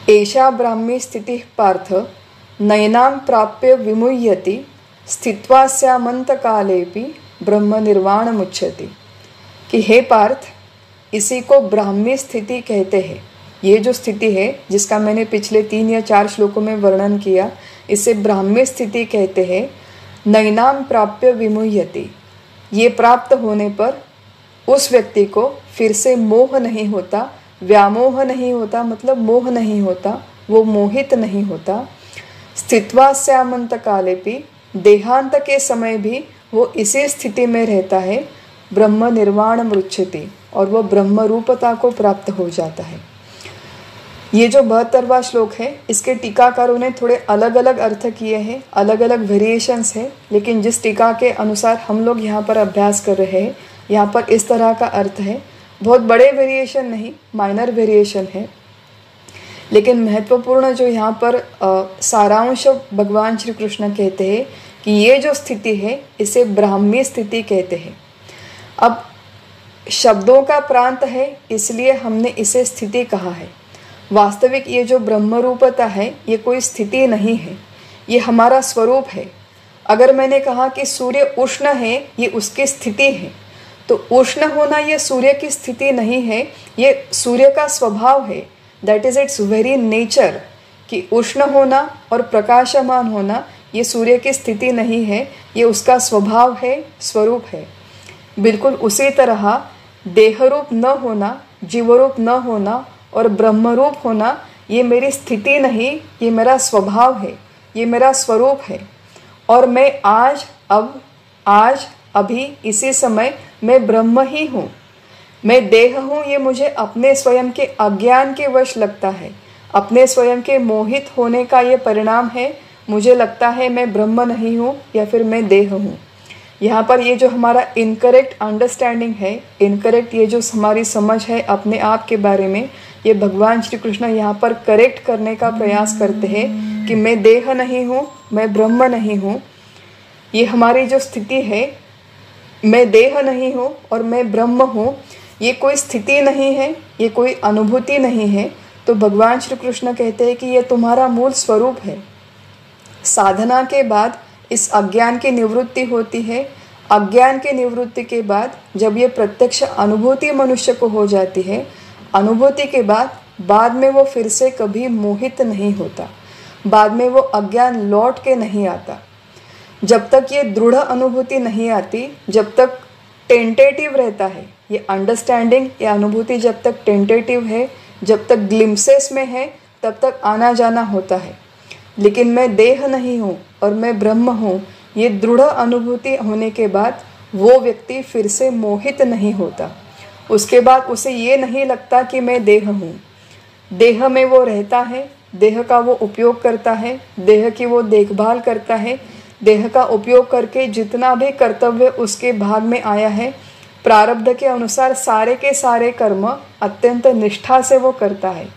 एषा ब्राह्मी स्थिति पार्थ नयनां प्राप्य विमुह्यति स्थित्वा स्यामन्तकालेऽपि ब्रह्म निर्वाणमुच्यति। कि हे पार्थ, इसी को ब्राह्मी स्थिति कहते हैं। ये जो स्थिति है जिसका मैंने पिछले 3 या 4 श्लोकों में वर्णन किया, इसे ब्राह्मी स्थिति कहते हैं। नयनां प्राप्य विमुह्यति, ये प्राप्त होने पर उस व्यक्ति को फिर से मोह नहीं होता, व्यामोह नहीं होता, मतलब मोह नहीं होता, वो मोहित नहीं होता। स्थित्वा स्यामंत कालेपि, देहांत के समय भी वो इसी स्थिति में रहता है। ब्रह्म निर्वाण मृच्छति, और वह ब्रह्म रूपता को प्राप्त हो जाता है। ये जो 72वां श्लोक है, इसके टीकाकारों ने थोड़े अलग अलग अर्थ किए हैं, अलग अलग वेरिएशंस है, लेकिन जिस टीका के अनुसार हम लोग यहाँ पर अभ्यास कर रहे हैं, यहाँ पर इस तरह का अर्थ है। बहुत बड़े वेरिएशन नहीं, माइनर वेरिएशन है, लेकिन महत्वपूर्ण जो यहाँ पर सारांश भगवान श्री कृष्ण कहते हैं कि ये जो स्थिति है इसे ब्राह्मी स्थिति कहते हैं। अब शब्दों का प्रांत है, इसलिए हमने इसे स्थिति कहा है। वास्तविक ये जो ब्रह्म रूपता है ये कोई स्थिति नहीं है, ये हमारा स्वरूप है। अगर मैंने कहा कि सूर्य उष्ण है, ये उसकी स्थिति है, तो उष्ण होना ये सूर्य की स्थिति नहीं है, ये सूर्य का स्वभाव है। That is it's very nature. कि उष्ण होना और प्रकाशमान होना ये सूर्य की स्थिति नहीं है, ये उसका स्वभाव है, स्वरूप है। बिल्कुल उसी तरह देहरूप न होना, जीवरूप न होना और ब्रह्मरूप होना ये मेरी स्थिति नहीं, ये मेरा स्वभाव है, ये मेरा स्वरूप है। और मैं आज अभी इसी समय मैं ब्रह्म ही हूँ। मैं देह हूँ, ये मुझे अपने स्वयं के अज्ञान के वश लगता है, अपने स्वयं के मोहित होने का ये परिणाम है। मुझे लगता है मैं ब्रह्म नहीं हूँ या फिर मैं देह हूँ। यहाँ पर ये जो हमारा इनकरेक्ट अंडरस्टैंडिंग है, इनकरेक्ट ये जो हमारी समझ है अपने आप के बारे में, ये भगवान श्री कृष्ण यहाँ पर करेक्ट करने का प्रयास करते हैं कि मैं देह नहीं हूँ, मैं ब्रह्म नहीं हूँ। ये हमारी जो स्थिति है, मैं देह नहीं हूँ और मैं ब्रह्म हूँ, ये कोई स्थिति नहीं है, ये कोई अनुभूति नहीं है। तो भगवान श्री कृष्ण कहते हैं कि ये तुम्हारा मूल स्वरूप है। साधना के बाद इस अज्ञान की निवृत्ति होती है। अज्ञान की निवृत्ति के बाद जब ये प्रत्यक्ष अनुभूति मनुष्य को हो जाती है, अनुभूति के बाद में वो फिर से कभी मोहित नहीं होता, बाद में वो अज्ञान लौट के नहीं आता। जब तक ये दृढ़ अनुभूति नहीं आती, जब तक टेंटेटिव रहता है ये अंडरस्टैंडिंग, ये अनुभूति जब तक टेंटेटिव है, जब तक ग्लिम्सेस में है, तब तक आना जाना होता है। लेकिन मैं देह नहीं हूँ और मैं ब्रह्म हूँ, ये दृढ़ अनुभूति होने के बाद वो व्यक्ति फिर से मोहित नहीं होता। उसके बाद उसे ये नहीं लगता कि मैं देह हूँ। देह में वो रहता है, देह का वो उपयोग करता है, देह की वो देखभाल करता है, देह का उपयोग करके जितना भी कर्तव्य उसके भाग में आया है, प्रारब्ध के अनुसार सारे के सारे कर्म अत्यंत निष्ठा से वो करता है।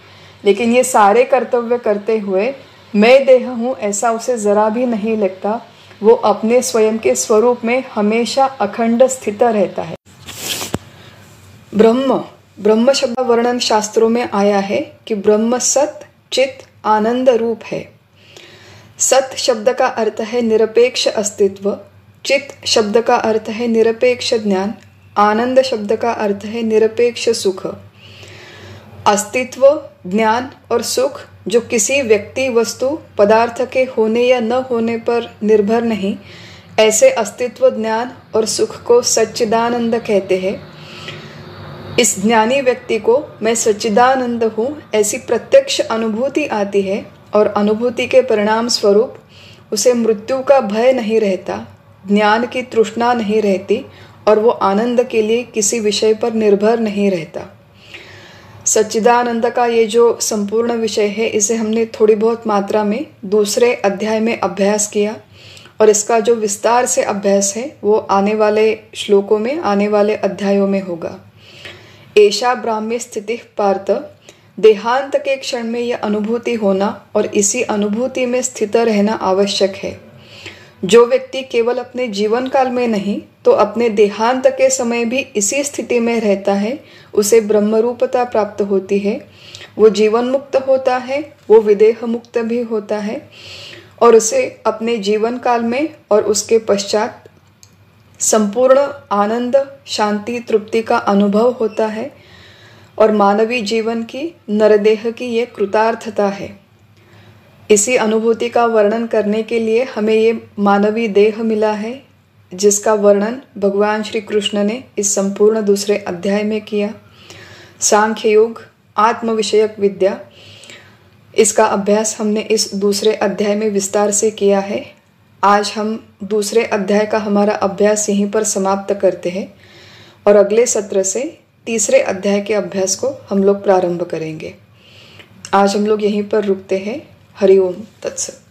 लेकिन ये सारे कर्तव्य करते हुए मैं देह हूँ ऐसा उसे ज़रा भी नहीं लगता। वो अपने स्वयं के स्वरूप में हमेशा अखंड स्थित रहता है। ब्रह्म शब्द वर्णन शास्त्रों में आया है कि ब्रह्म सत चित आनंद रूप है। सत शब्द का अर्थ है निरपेक्ष अस्तित्व, चित शब्द का अर्थ है निरपेक्ष ज्ञान, आनंद शब्द का अर्थ है निरपेक्ष सुख। अस्तित्व, ज्ञान और सुख जो किसी व्यक्ति, वस्तु, पदार्थ के होने या न होने पर निर्भर नहीं, ऐसे अस्तित्व, ज्ञान और सुख को सच्चिदानंद कहते हैं। इस ज्ञानी व्यक्ति को मैं सच्चिदानंद हूँ ऐसी प्रत्यक्ष अनुभूति आती है और अनुभूति के परिणाम स्वरूप उसे मृत्यु का भय नहीं रहता, ज्ञान की तृष्णा नहीं रहती और वो आनंद के लिए किसी विषय पर निर्भर नहीं रहता। सच्चिदानंद का ये जो संपूर्ण विषय है, इसे हमने थोड़ी बहुत मात्रा में दूसरे अध्याय में अभ्यास किया और इसका जो विस्तार से अभ्यास है वो आने वाले श्लोकों में, आने वाले अध्यायों में होगा। ऐशा ब्राह्मी स्थिति पार्थ, देहांत के क्षण में यह अनुभूति होना और इसी अनुभूति में स्थित रहना आवश्यक है। जो व्यक्ति केवल अपने जीवन काल में नहीं तो अपने देहांत के समय भी इसी स्थिति में रहता है, उसे ब्रह्मरूपता प्राप्त होती है। वो जीवन मुक्त होता है, वो विदेह मुक्त भी होता है। और उसे अपने जीवन काल में और उसके पश्चात संपूर्ण आनंद, शांति, तृप्ति का अनुभव होता है। और मानवीय जीवन की, नरदेह की ये कृतार्थता है। इसी अनुभूति का वर्णन करने के लिए हमें ये मानवीय देह मिला है, जिसका वर्णन भगवान श्री कृष्ण ने इस संपूर्ण दूसरे अध्याय में किया। सांख्य योग, आत्म विषयक विद्या, इसका अभ्यास हमने इस दूसरे अध्याय में विस्तार से किया है। आज हम दूसरे अध्याय का हमारा अभ्यास यहीं पर समाप्त करते हैं और अगले सत्र से तीसरे अध्याय के अभ्यास को हम लोग प्रारंभ करेंगे। आज हम लोग यहीं पर रुकते हैं। हरि ओम तत्सत।